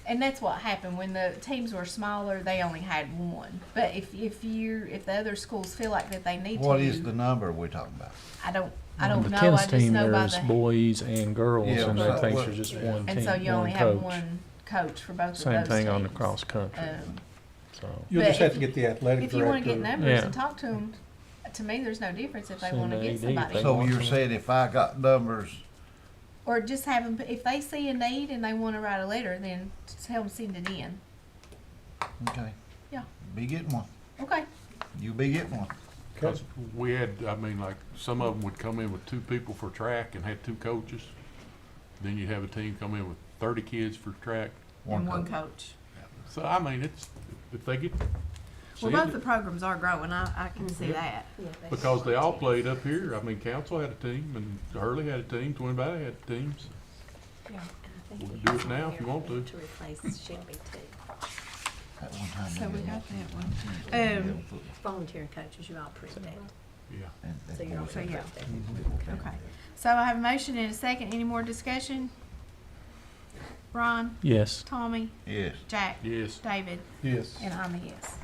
and that's what happened when the teams were smaller. They only had one. But if the other schools feel like that they need What to, is the number we're talking about? I don't On the know. tennis I just team, know by there's the boys and girls, Yeah, and so I think what- there's just one team, and so you only one have coach. one coach for both Same of those thing on the teams. cross country. So You'll But just have if to get the athletic if you want to director. get numbers Yeah. and talk to them, to me, there's no difference if they Send want to the get AD somebody. They So want you're to- saying if I got numbers, Or just have them, if they see a need and they want to write a letter, then tell them send it in. okay. Yeah. Be getting one. Okay. You be getting one. Because we had, I mean, like, some of them would come in with 2 people for track and had 2 coaches. Then you'd have a team come in with 30 kids for track. And one coach. So, I mean, it's, if they get. Well, see both it- the programs are growing. I can see Yeah. that. Because they all played up here. I mean, Council had a team, and Hurley had a team, Twin Valley had teams. Yeah. We can do it now if you want to. To replace Shelby too. At one time. So we got that one. Volunteer coaches, you all approved that. Yeah. So you're all So, yeah. approved that. Okay. So I have a motion and a second. Any more discussion? Ron? Yes. Tommy? Yes. Jack? Yes. David? Yes. And I'm a yes.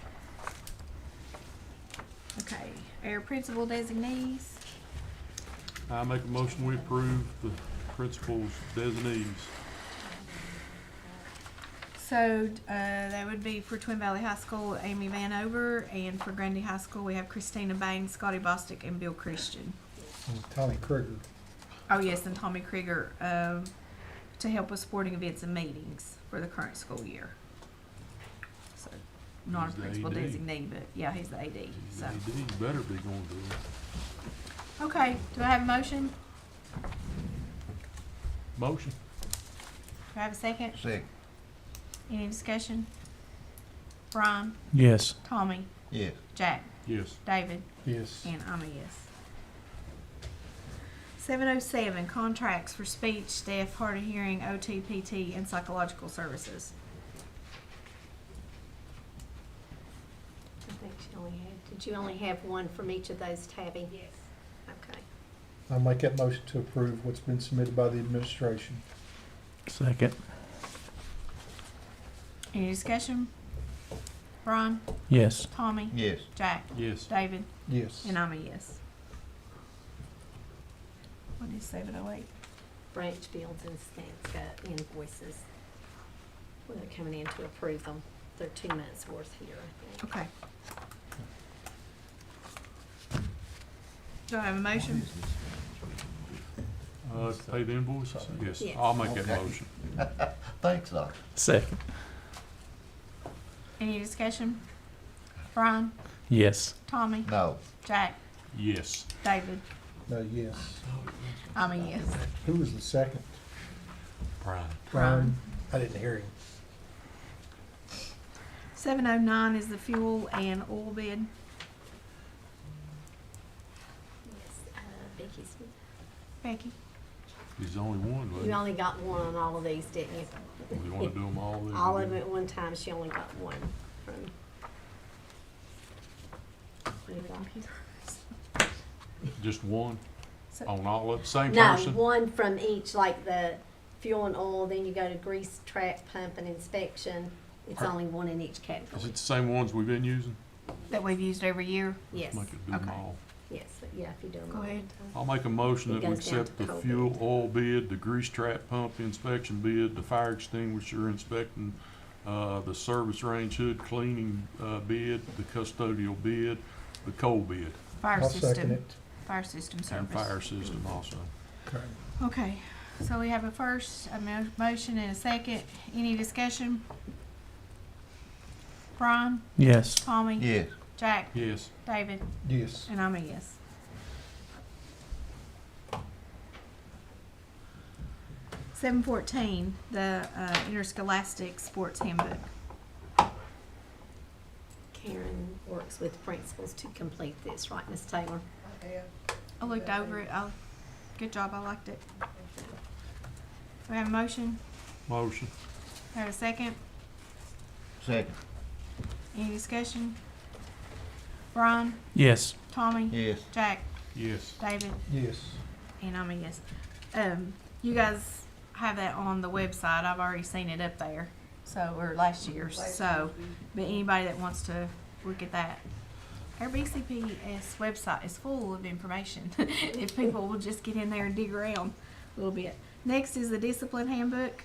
Okay. Our principal designees. I make a motion we approve the principal's designees. So that would be for Twin Valley High School, Amy Vanover, and for Grundy High School, we have Christina Bain, Scotty Bostick, and Bill Christian. Tommy Krieger. Oh, yes, and Tommy Krieger, to help with sporting events and meetings for the current school year. So, not He's a the principal AD. designee, but yeah, he's the AD, so. He better be going to it. Okay, do I have a motion? Motion. Do I have a second? Second. Any discussion? Brian? Yes. Tommy? Yes. Jack? Yes. David? Yes. And I'm a yes. 707, contracts for speech, deaf, hard of hearing, OT, PT, and psychological services. I think she only had, did you only have one from each of those, Tabby? Yes. Okay. I'll make that motion to approve what's been submitted by the administration. Second. Any discussion? Brian? Yes. Tommy? Yes. Jack? Yes. David? Yes. And I'm a yes. What is 708? Branch Fields and Stance got invoices. Well, they're coming in to approve them. They're 2 months worth here, I think. Okay. Do I have a motion? Pay the invoices? Yes. Yes. I'll make that Okay. motion. Thanks, Doc. Second. Any discussion? Brian? Yes. Tommy? No. Jack? Yes. David? Yes. I'm a yes. Who was the second? Brian. Brian. I didn't hear him. 709 is the fuel and oil bid. Yes, Vicky's. Becky? He's the only one, You wasn't only got one on all of these, didn't you? he? We want to do them all then? All of them at one time, she only got one from. What do you got? Just one? So- On all of the same No, person? one from each, like the fuel and oil, then you go to grease track, pump, and inspection. It's Are- only one in each Is category. it the same ones we've been using? That we've used every year? Yes, Make it do them Okay. all. yes, yeah, if you do them Go all. ahead. I'll make a motion It that we goes down accept to the coal fuel bid. oil bid, the grease trap pump inspection bid, the fire extinguisher inspecting, the service range hood cleaning, bid, the custodial bid, the coal bid, Fire I'll system. second it. Fire system and service. fire system also. Okay. Okay, so we have a first, a motion and a second. Any discussion? Brian? Yes. Tommy? Yes. Jack? Yes. David? Yes. And I'm a yes. 714, the interscholastic sports handbook. Karen works with principals to complete this, right, Ms. Taylor? I looked over it. Good job. I liked it. We have a motion. Motion. We have a second. Second. Any discussion? Brian? Yes. Tommy? Yes. Jack? Yes. David? Yes. And I'm a yes. You guys have that on the website. I've already seen it up there. So, or last year's. So, but anybody that wants to look at that. Our BCPS website is full of information. If people will just get in there and dig around a little bit. Next is the discipline handbook.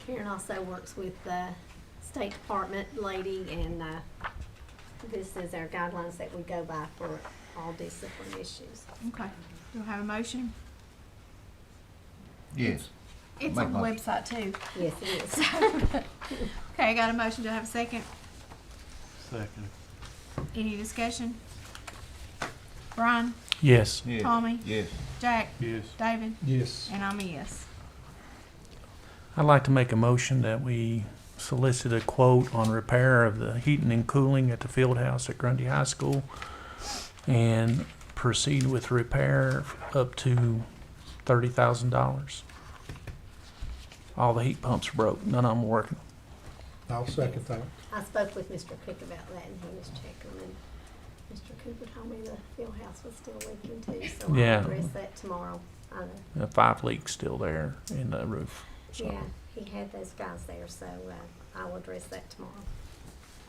Karen also works with the State Department lady, and this is our guidelines that we go by for all discipline issues. Okay. Do I have a motion? Yes. It's Make on the motion. website too. Yes, it is. Okay, I got a motion. Do I have a second? Second. Any discussion? Brian? Yes. Yes. Tommy? Yes. Jack? Yes. David? Yes. And I'm a yes. I'd like to make a motion that we solicit a quote on repair of the heating and cooling at the field house at Grundy High School and proceed with repair up to $30,000. All the heat pumps are broke. None of them are working. I'll second that. I spoke with Mr. Cook about that, and he was checking, and Mr. Cooper told me the field house was still leaking too, so Yeah. I'll address that tomorrow. I know. The 5 leaks still there in the roof. So. Yeah, he had those guys there, so I will address that tomorrow.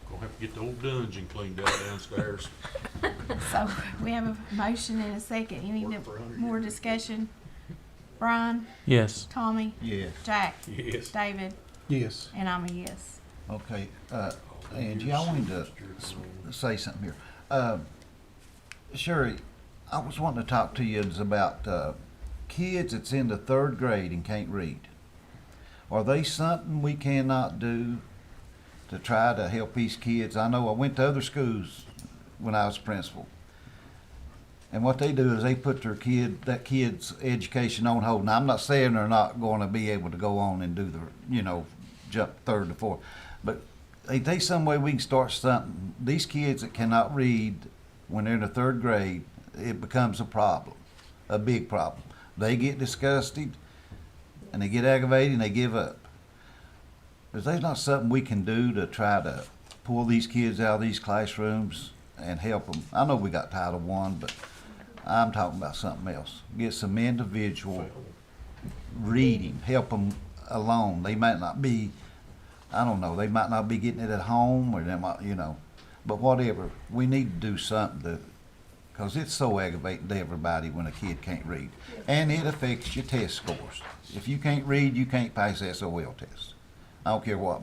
Gonna have to get the old dungeon cleaned out downstairs. So we have a motion and a second. Any more discussion? Brian? Yes. Tommy? Yes. Jack? Yes. David? Yes. And I'm a yes. Okay, Angie, I wanted to say something here. Sherry, I was wanting to talk to you is about kids that's in the 3rd grade and can't read. Are they something we cannot do to try to help these kids? I know I went to other schools when I was principal, and what they do is they put that kid's education on hold. Now I'm not saying they're not going to be able to go on and do the jump 3rd to 4th, but they some way we can start something. These kids that cannot read when they're in the 3rd grade, it becomes a problem, a big problem. They get disgusted and they get aggravated and they give up. Is there not something we can do to try to pull these kids out of these classrooms and help them? I know we got Title I, but I'm talking about something else. Get some individual reading, help them alone. They might not be, I don't know, they might not be getting it at home, or they might, but whatever. We need to do something because it's so aggravating to everybody when a kid can't read. And it affects your test scores. If you can't read, you can't pass the SOL test. I don't care what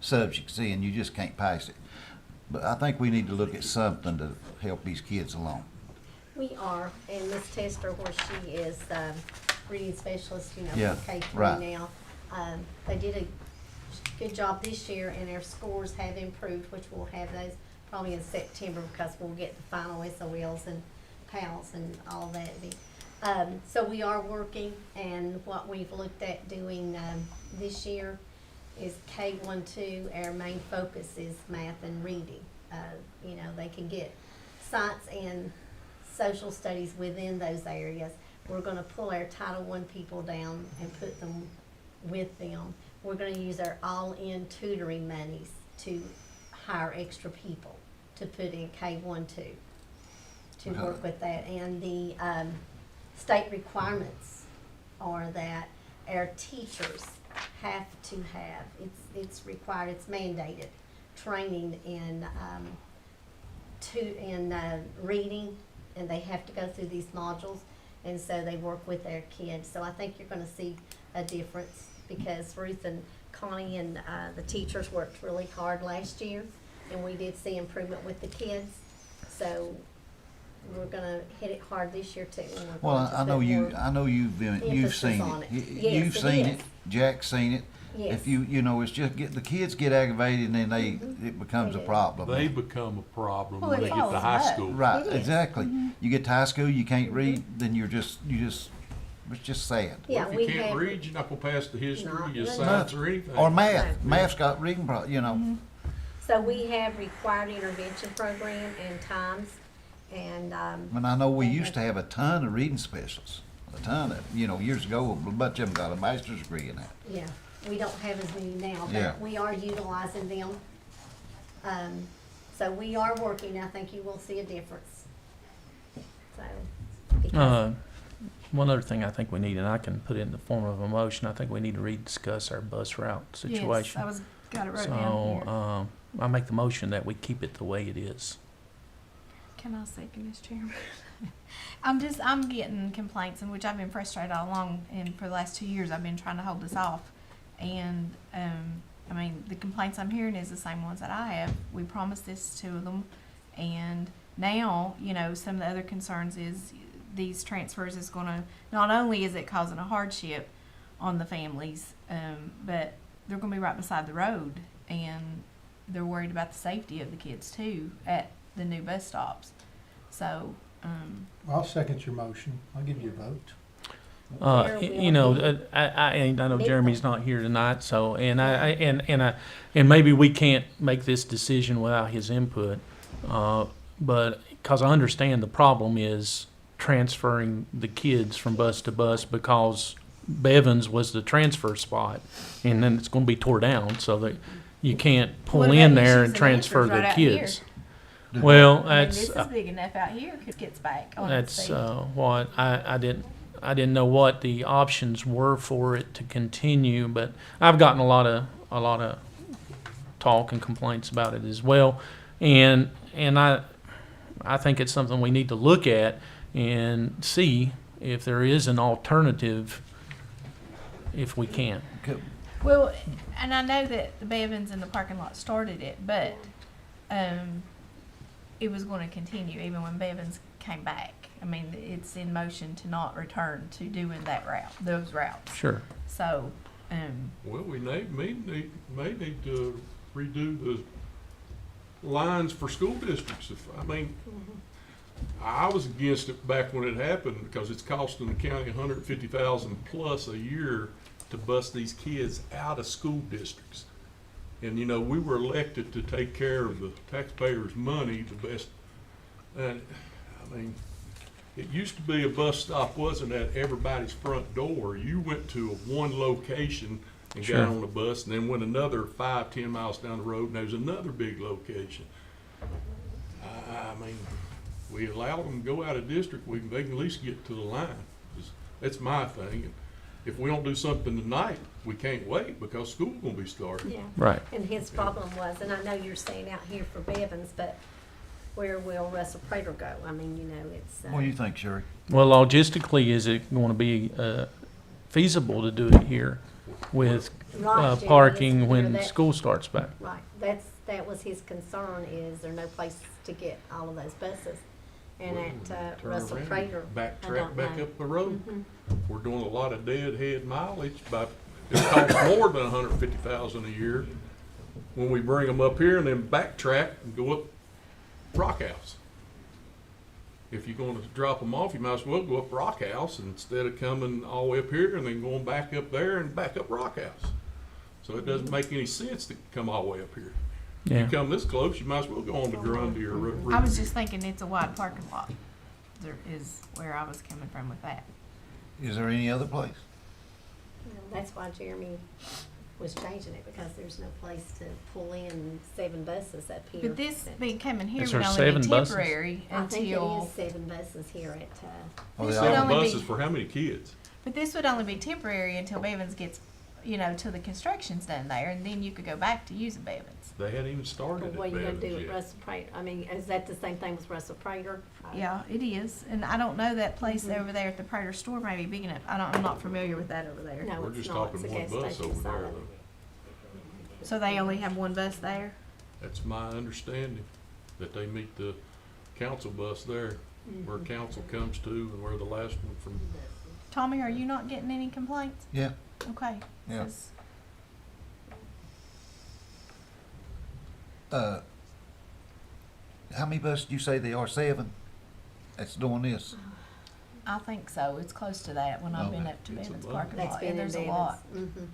subject's in, you just can't pass it. But I think we need to look at something to help these kids along. We are, and Miss Tester, where she is reading specialist, Yeah, for K3 right. now, they did a good job this year, and their scores have improved, which we'll have those probably in September because we'll get the final SOLs and PALs and all that. So we are working, and what we've looked at doing this year is K1-2. Our main focus is math and reading. They can get science and social studies within those areas. We're going to pull our Title I people down and put them with them. We're going to use our all-in tutoring monies to hire extra people to put in K1-2 to work with that. And the state requirements are that our teachers have to have, it's required, it's mandated, training in reading, and they have to go through these modules, and so they work with their kids. So I think you're going to see a difference because Ruth and Connie and the teachers worked really hard last year, and we did see improvement with the kids. So we're going to hit it hard this year too. Well, I know you've seen it. You've seen it. Jack's seen it. Yes. If it's just the kids get aggravated and then it becomes a problem. They become a problem Well, when they it get to follows high up. school. Right, It is. exactly. You get to high school, you can't read, then it's just sad. Yeah, Well, we if you can't have. read, you're not gonna pass the history, Not your really. science, or anything. Or math. No. Math's got reading So we have required intervention program and times, and And I know we used to have a ton of reading specialists. A ton of, years ago, a bunch of them got a master's degree in that. yeah, we don't have as many now, Yeah. but we are utilizing them. So we are working. I think you will see a difference. So, because One other thing I think we need, and I can put it in the form of a motion, I think we need to rediscuss our bus route situation. Yes, got it wrote down here. So, I make the motion that we keep it the way it is. Can I second this, Chairman? I'm getting complaints, in which I've been frustrated all along, and for the last 2 years I've been trying to hold this off. And the complaints I'm hearing is the same ones that I have. We promised this to them, and now, some of the other concerns is these transfers is going to, not only is it causing a hardship on the families, but they're going to be right beside the road, and they're worried about the safety of the kids too at the new bus stops. So, I'll second your motion. I'll give you a vote. I know Jeremy's not here tonight, so and maybe we can't make this decision without his input, but because I understand the problem is transferring the kids from bus to bus because Bevins was the transfer spot, and then it's going to be tore down, so that you can't pull What in about there issues and and transfer answers right the out kids. here? Well, this that's is big enough out here. It gets back on its that's feet. what I didn't know what the options were for it to continue, but I've gotten a lot of talk and complaints about it as well, and I think it's something we need to look at and see if there is an alternative if we can. Well, and I know that the Bevins in the parking lot started it, but it was going to continue even when Bevins came back. I mean, it's in motion to not return to doing that route, those routes. Sure. So, Well, we may need to redo the lines for school districts. I was against it back when it happened because it's costing the county $150,000 plus a year to bust these kids out of school districts. And you know, we were elected to take care of the taxpayers' money the best. And I mean, it used to be a bus stop wasn't at everybody's front door. You went to one location and Sure. got on the bus, and then went another 5-10 miles down the road, and there's another big location. I mean, we allow them to go out of district, they can at least get to the line. That's my thing. If we don't do something tonight, we can't wait because school's gonna be starting. Yeah. Right. And his problem was, and I know you're staying out here for Bevins, but where will Russell Prater go? I mean, you know, it's. What do you think, Sherry? Well, logistically, is it going to be feasible to do it here with Right, Jerry, parking that's- when that- school starts back? Right, that was his concern, is there no place to get all of those buses? And at Turn Russell around, Prater, I backtrack don't back know. up the road. Mhm. We're doing a lot of deadhead mileage, but it costs more than $150,000 a year when we bring them up here and then backtrack and go up Rock House. If you're going to drop them off, you might as well go up Rock House instead of coming all the way up here and then going back up there and back up Rock House. So it doesn't make any sense to come all the way up here. Yeah. You come this close, you might as well go on to Grundy or I was just thinking it's a wide parking lot. There is where I was coming from with that. Is there any other place? That's why Jeremy was changing it, because there's no place to pull in 7 buses up here. But this being coming here Is would there only be 7 buses? temporary I think it until. is 7 buses here at, Oh, This they would are? only buses be, for how many kids? but this would only be temporary until Bevins gets, you know, till the construction's done there, and then you could go back to using Bevins. They hadn't even started well, at what are you gonna Bevins do with yet. Russell Prater? I mean, is that the same thing with Russell Prater? Yeah, it is, and I don't know that place over there at the Prater store may be big enough. I'm not familiar with that over there. No, We're it's just not. talking It's a one gas bus station over there side. though. So they only have one bus there? That's my understanding, that they meet the council bus there, where council comes to and where the last one from. Tommy, are you not getting any complaints? Yeah. Okay. Yeah. 'Cause How many buses do you say there are? 7? That's doing this. I think so. It's close to that when I've been Okay. up to It's a Bevins lot. parking That's lot, been and in there's a Bevins. lot. Mhm.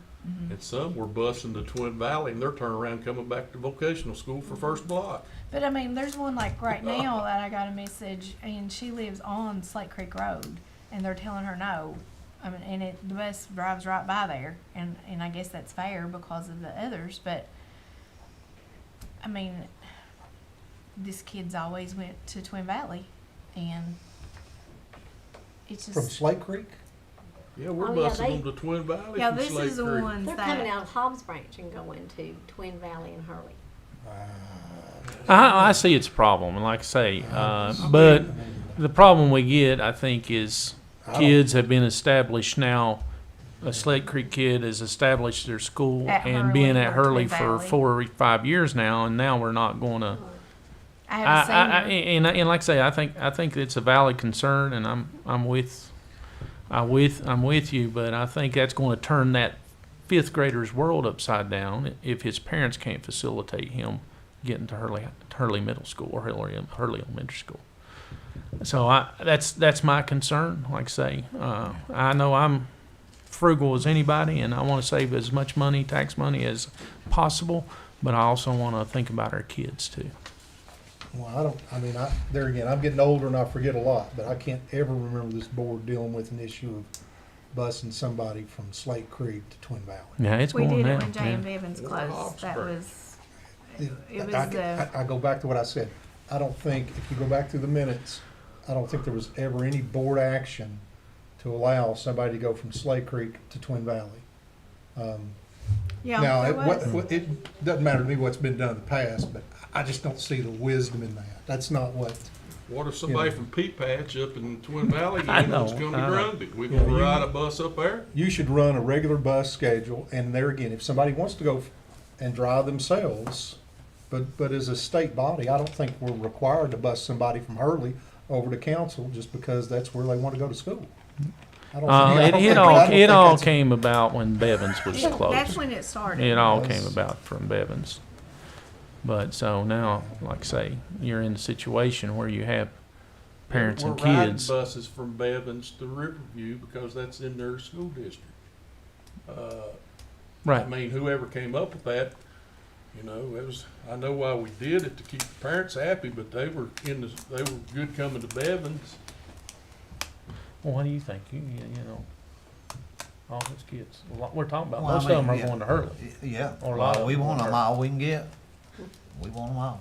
And some were busing to Twin Valley and they're turning around coming back to vocational school for first block. But I mean, there's one like right now that I got a message, and she lives on Slate Creek Road, and they're telling her no. I mean, and the bus drives right by there, and I guess that's fair because of the others. But I mean, this kid's always went to Twin Valley, and it's From just Slate Creek? Yeah, we're Oh, yeah, busing they- them to Twin Valley yeah. from This Slate is the Creek. ones They're that coming out of Hobbs Branch and going to Twin Valley and Hurley. I see it's a problem, and like I say, but the problem we get, I think, is kids have been established now. A Slate Creek kid has established their school At and been Hurley at or Hurley Twin for Valley. 4 or 5 years now, and now we're not going to. I have a senior. And like I say, I think it's a valid concern, and I'm with you, but I think that's going to turn that 5th grader's world upside down if his parents can't facilitate him getting to Hurley Middle School or Hurley Elementary School. So that's my concern. Like I say, I know I'm frugal as anybody, and I want to save as much money, tax money, as possible, but I also want to think about our kids too. Well, there again, I'm getting older and I forget a lot, but I can't ever remember this board dealing with an issue of busing somebody from Slate Creek to Twin Valley. Yeah, it's We going did it down. when Jay and yeah. Bevins closed. That was. It was I go back to what I said. I don't think, if you go back through the minutes, I don't think there was ever any board action to allow somebody to go from Slate Creek to Twin Valley. Yeah, Now, there it doesn't matter to me what's been done in the past, but I just don't see the wisdom in that. That's not what. What if somebody from Pea Patch up in Twin Valley I wants to know, come to I know. Grundy? We Yeah, gonna you- ride a bus up there? You should run a regular bus schedule, and there again, if somebody wants to go and drive themselves, but as a state body, I don't think we're required to bus somebody from Hurley over to council just because that's where they want to go to school. I don't think It all that's- came about when Bevins was closed. That's when it started. It all came about from Bevins. But so now, like I say, you're in a situation where you have parents and We're riding kids. buses from Bevins to Riverview because that's in their school district. Right. I mean, whoever came up with that, you know, it was, I know why we did it, to keep the parents happy, but they were good coming to Bevins. Well, what do you think? You know, all those kids. We're talking about Well, I most mean, of them are yeah. going to Hurley. Yeah, Or a lot well, of we them want going them to all we can get. We want them all.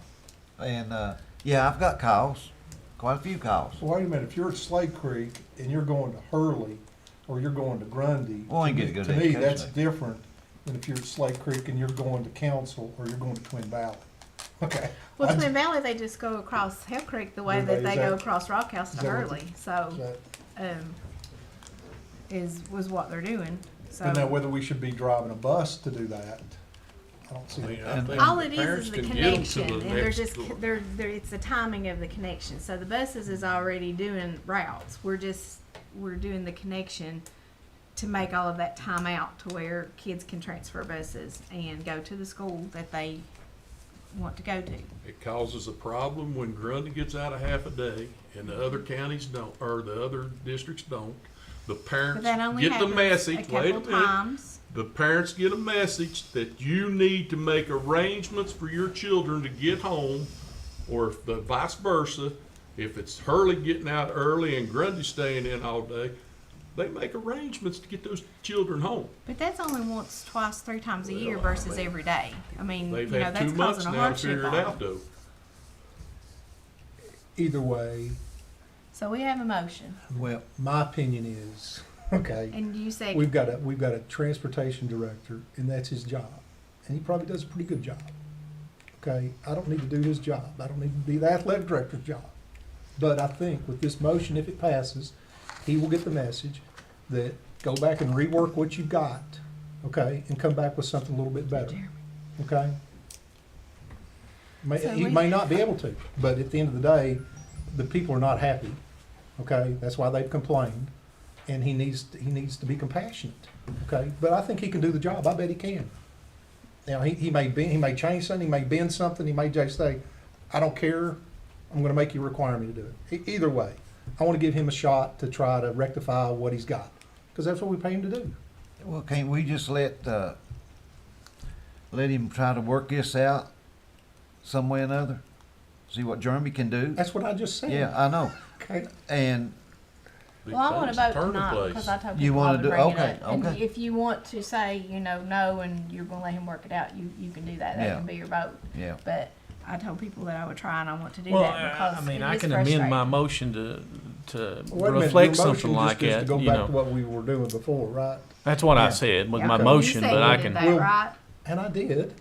And, yeah, I've got calls, quite a few calls. So wait a minute, if you're at Slade Creek and you're going to Hurley, or you're going to Grundy, Well, you to get me- a good to me, education that's there. different than if you're at Slade Creek and you're going to Council, or you're going to Twin Valley. Okay. Well, I- Twin Valley, they just go across Hell Creek the way Do that they? they Is go that- across Rock House is to that what Hurley. is So, that- was what they're doing. So But now whether we should be driving a bus to do that, I don't see. all it is the connection, and they're next just door. they're it's the timing of the connection. So the buses is already doing routes. We're doing the connection to make all of that time out to where kids can transfer buses and go to the school that they want to go to. It causes a problem when Grundy gets out a half a day and the other counties don't, or the other districts don't. The parents that only get the happens message, a wait a couple minute. times. The parents get a message that you need to make arrangements for your children to get home, or if the vice versa. If it's Hurley getting out early and Grundy staying in all day, they make arrangements to get those children home. But that's only once, twice, 3 times a year versus every day. I mean, They've you know, had that's 2 months causing a now to hardship figure it on out, them. though. Either way, So we have a motion. well, my opinion is, okay. And you say We've got a transportation director, and that's his job, and he probably does a pretty good job. Okay, I don't need to do his job. I don't need to be the athletic director's job. But I think with this motion, if it passes, he will get the message that go back and rework what you've got, okay, and come back with something a little bit better, okay? So He we- may not be able to, but at the end of the day, the people are not happy, okay? That's why they've complained, and he needs to be compassionate, okay? But I think he can do the job. I bet he can. Now, he may change something, he may bend something, he may just say, I don't care, I'm gonna make you require me to do it. Either way, I wanna give him a shot to try to rectify what he's got, because that's what we pay him to do. Well, can't we just let him try to work this out some way or another? See what Jeremy can do? That's what I just said. Yeah, I know. Okay. And Well, I want to vote tonight because I told You people I wanna would do- bring okay, it up. And okay. if you want to say, you know, no, and you're going to let him work it out, you can do that. That Yeah. can be your vote. Yeah. But I told people that I would try, and I want to do Well, that because I mean, it I is can amend my frustrating. motion to Wait a minute, reflect your motion something like just is that. to go You back to know, what we were doing before, right? that's what Yeah. I said with Yeah. my You motion, said but you I did can. that, Well, right? And I did.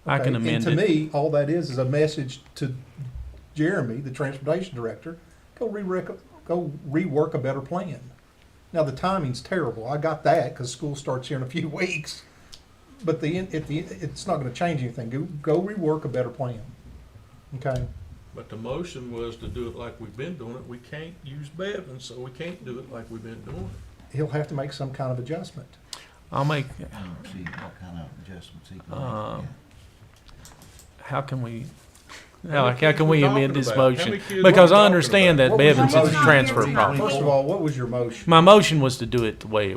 I can Okay, amend and it. to me, all that is a message to Jeremy, the transportation director, go rework a better plan. Now, the timing's terrible. I got that because school starts here in a few weeks. But it's not gonna change anything. Go rework a better plan. Okay? But the motion was to do it like we've been doing it. We can't use Bevins, so we can't do it like we've been doing it. He'll have to make some kind of adjustment. I'll make. see what kind of adjustments he can Uh, make. How can we? How How many can kids we we amend talking this about? How motion? many kids we Because I talking understand about? that What was your Bevins is a motion? transfer First problem. First of all, what was your motion? My motion was to do it the way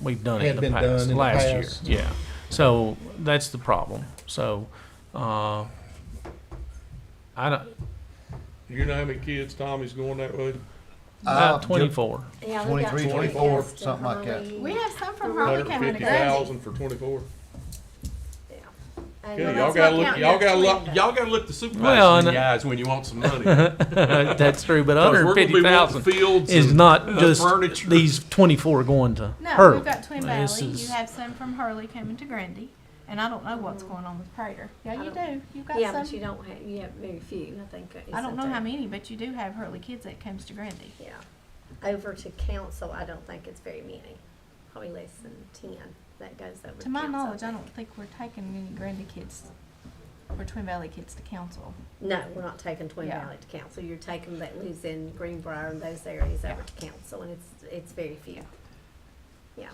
we've done it Had in the been past, done in the last past. year. Yeah. So that's the problem. So, I don't. You know how many kids Tommy's going that way? About 24. Yeah, we got 23, 24, Gaston, something like that. Holly. We have some from Hurley coming to Grundy. 150,000 for 24. And Okay, Well, y'all that's gotta not look. counting Y'all that gotta look. window. Y'all gotta look the supervisor Well, in and- the eyes when you want some money. That's true, but 'Cause we're gonna be wanting 150,000 fields is and, not uh, just furniture. these 24 going to No, Hurley. we've got Twin This Valley. is- You have some from Hurley coming to Grundy. And I don't know what's going on with Prater. Yeah, you do. You've got Yeah, some. but you don't have, you have very few, I think. I don't isn't know there? how many, but you do have Hurley kids that comes to Grundy. Yeah. Over to council, I don't think it's very many. Probably less than 10 that goes over to To my council, knowledge, I don't think we're taking any Grundy kids for Twin Valley kids to council. No, we're not taking Twin Yeah. Valley to council. You're taking that lives in Greenbrier and those areas over to council, and it's very few. Yeah.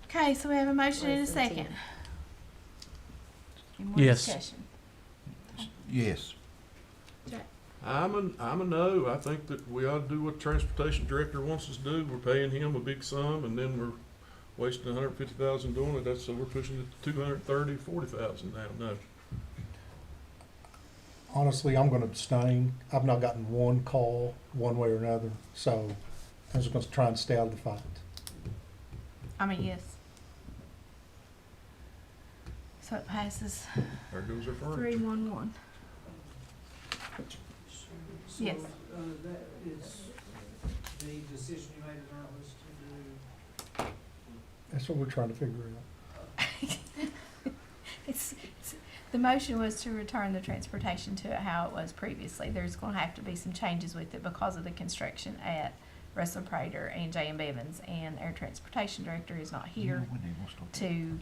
Okay, so we have a motion and a Less than second. 10. Any more Yes. discussion? Yes. I'm a no. I think that we ought to do what the transportation director wants us to do. We're paying him a big sum, and then we're wasting $150,000 doing it. That's so we're pushing it to $240,000 now. No. Honestly, I'm gonna abstain. I've not gotten one call, one way or another, so I'm just gonna try and stay out of the fight. I mean, yes. So it passes There goes our furniture. 3-1-1. Yes. That is the decision you made tonight was to do. That's what we're trying to figure out. The motion was to return the transportation to it how it was previously. There's going to have to be some changes with it because of the construction at Russell Prater and J.M. Evans, and our transportation director is not here to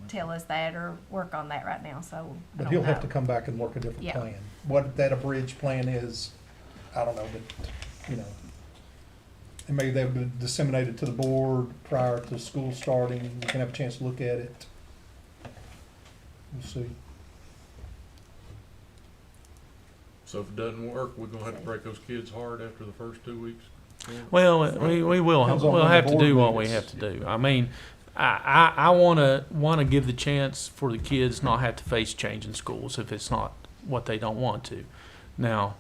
tell us that or work on that right now. So, I But don't he'll know. have to come back and work a different Yeah. plan. What that abridged plan is, I don't know, but, you know. And maybe they'll be disseminated to the board prior to school starting. We can have a chance to look at it. We'll see. So if it doesn't work, we're gonna have to break those kids' heart after the first 2 weeks. Well, we will. Depends on We'll when have the to board do what we meets. have to do. I mean, I wanna give the chance for the kids not have to face change in schools if it's not what they don't want to. Now,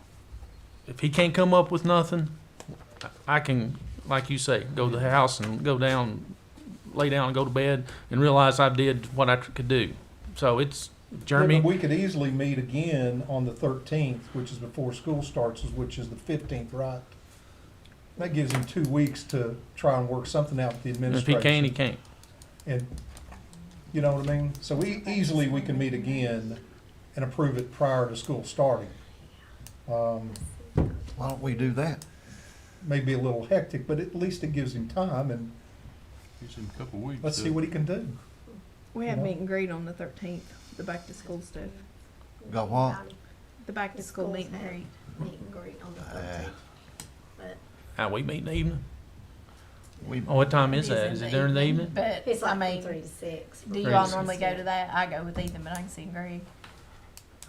if he can't come up with nothing, I can, like you say, go to the house and go down, lay down and go to bed and realize I did what I could do. So it's, Jeremy. But we could easily meet again on the 13th, which is before school starts, which is the 15th, right? That gives him 2 weeks to try and work something out with the If administration. he can, he can't. And, you know what I mean? So easily we can meet again and approve it prior to school starting. Why don't we do that? May be a little hectic, but at least it gives him time, and Gives him a couple weeks. let's see what he can do. We have You know? meet and greet on the 13th, the back to school stuff. Got what? The back to school meet and greet. Meet and greet on the 13th. But How we meet in the evening? We, What time It is that? in Is it during the evening? But, it's I like mean, from 3 to 6. do you 3 all to normally 6. go to that? I go with Ethan, but I can see Greg.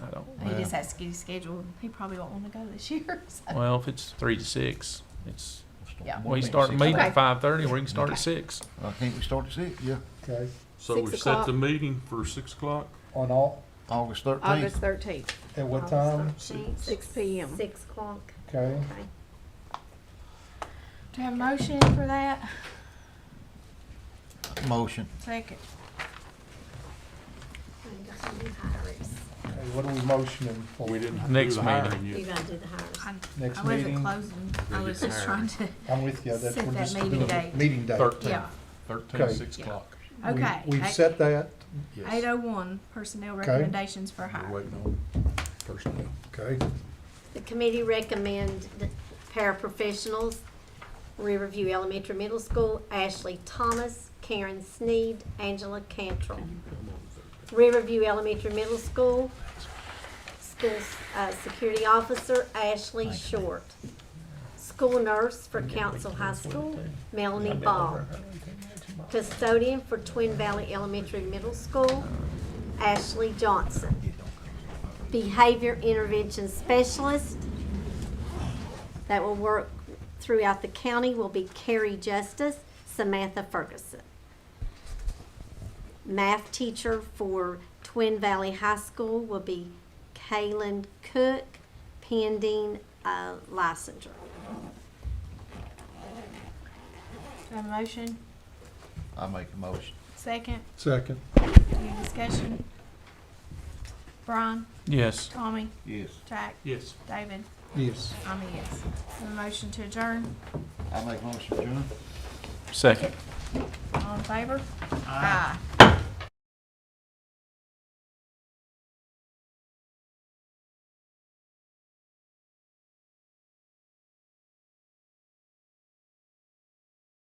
I don't. He Well, just has to get his schedule. He probably won't want to go this year. So. well, if it's 3 to 6, it's Yeah. we start the meeting Okay. at 5:30. We can start at 6. Can't we start at 6? Yeah. Okay. So 6 we set o'clock. the meeting for 6 o'clock. On all, August 13th. August 13th, at what time? 6 p.m. 6 o'clock. Okay. Do you have a motion for that? Motion. Second. We got some new hires. Okay, what are we motioning for? We didn't Next do the hiring meeting. You yet. gotta do the hires. Next I wasn't meeting? closing. I was just trying to. I'm with you. That's, Set we're that just meeting doing date. meeting date. 13th. Yeah. 13th, Okay. 6 Yeah. o'clock. Okay. We've set that. Yes. 801 personnel Okay. recommendations for hire. We're waiting on personnel. Okay. The committee recommend the paraprofessionals, Riverview Elementary Middle School, Ashley Thomas, Karen Sneed, Angela Cantrell. Riverview Elementary Middle School, security officer, Ashley Short. School nurse for Council High School, Melanie Ball. Custodian for Twin Valley Elementary Middle School, Ashley Johnson. Behavior intervention specialist that will work throughout the county will be Carrie Justice, Samantha Ferguson. Math teacher for Twin Valley High School will be Kaylin Cook, pending licensure. Do you have a motion? I make a motion. Second. Second. Any discussion? Brian? Yes. Tommy? Yes. Jack? Yes. David? Yes. I'm a yes. A motion to adjourn. I make a motion, John. Second. All in favor? Aye.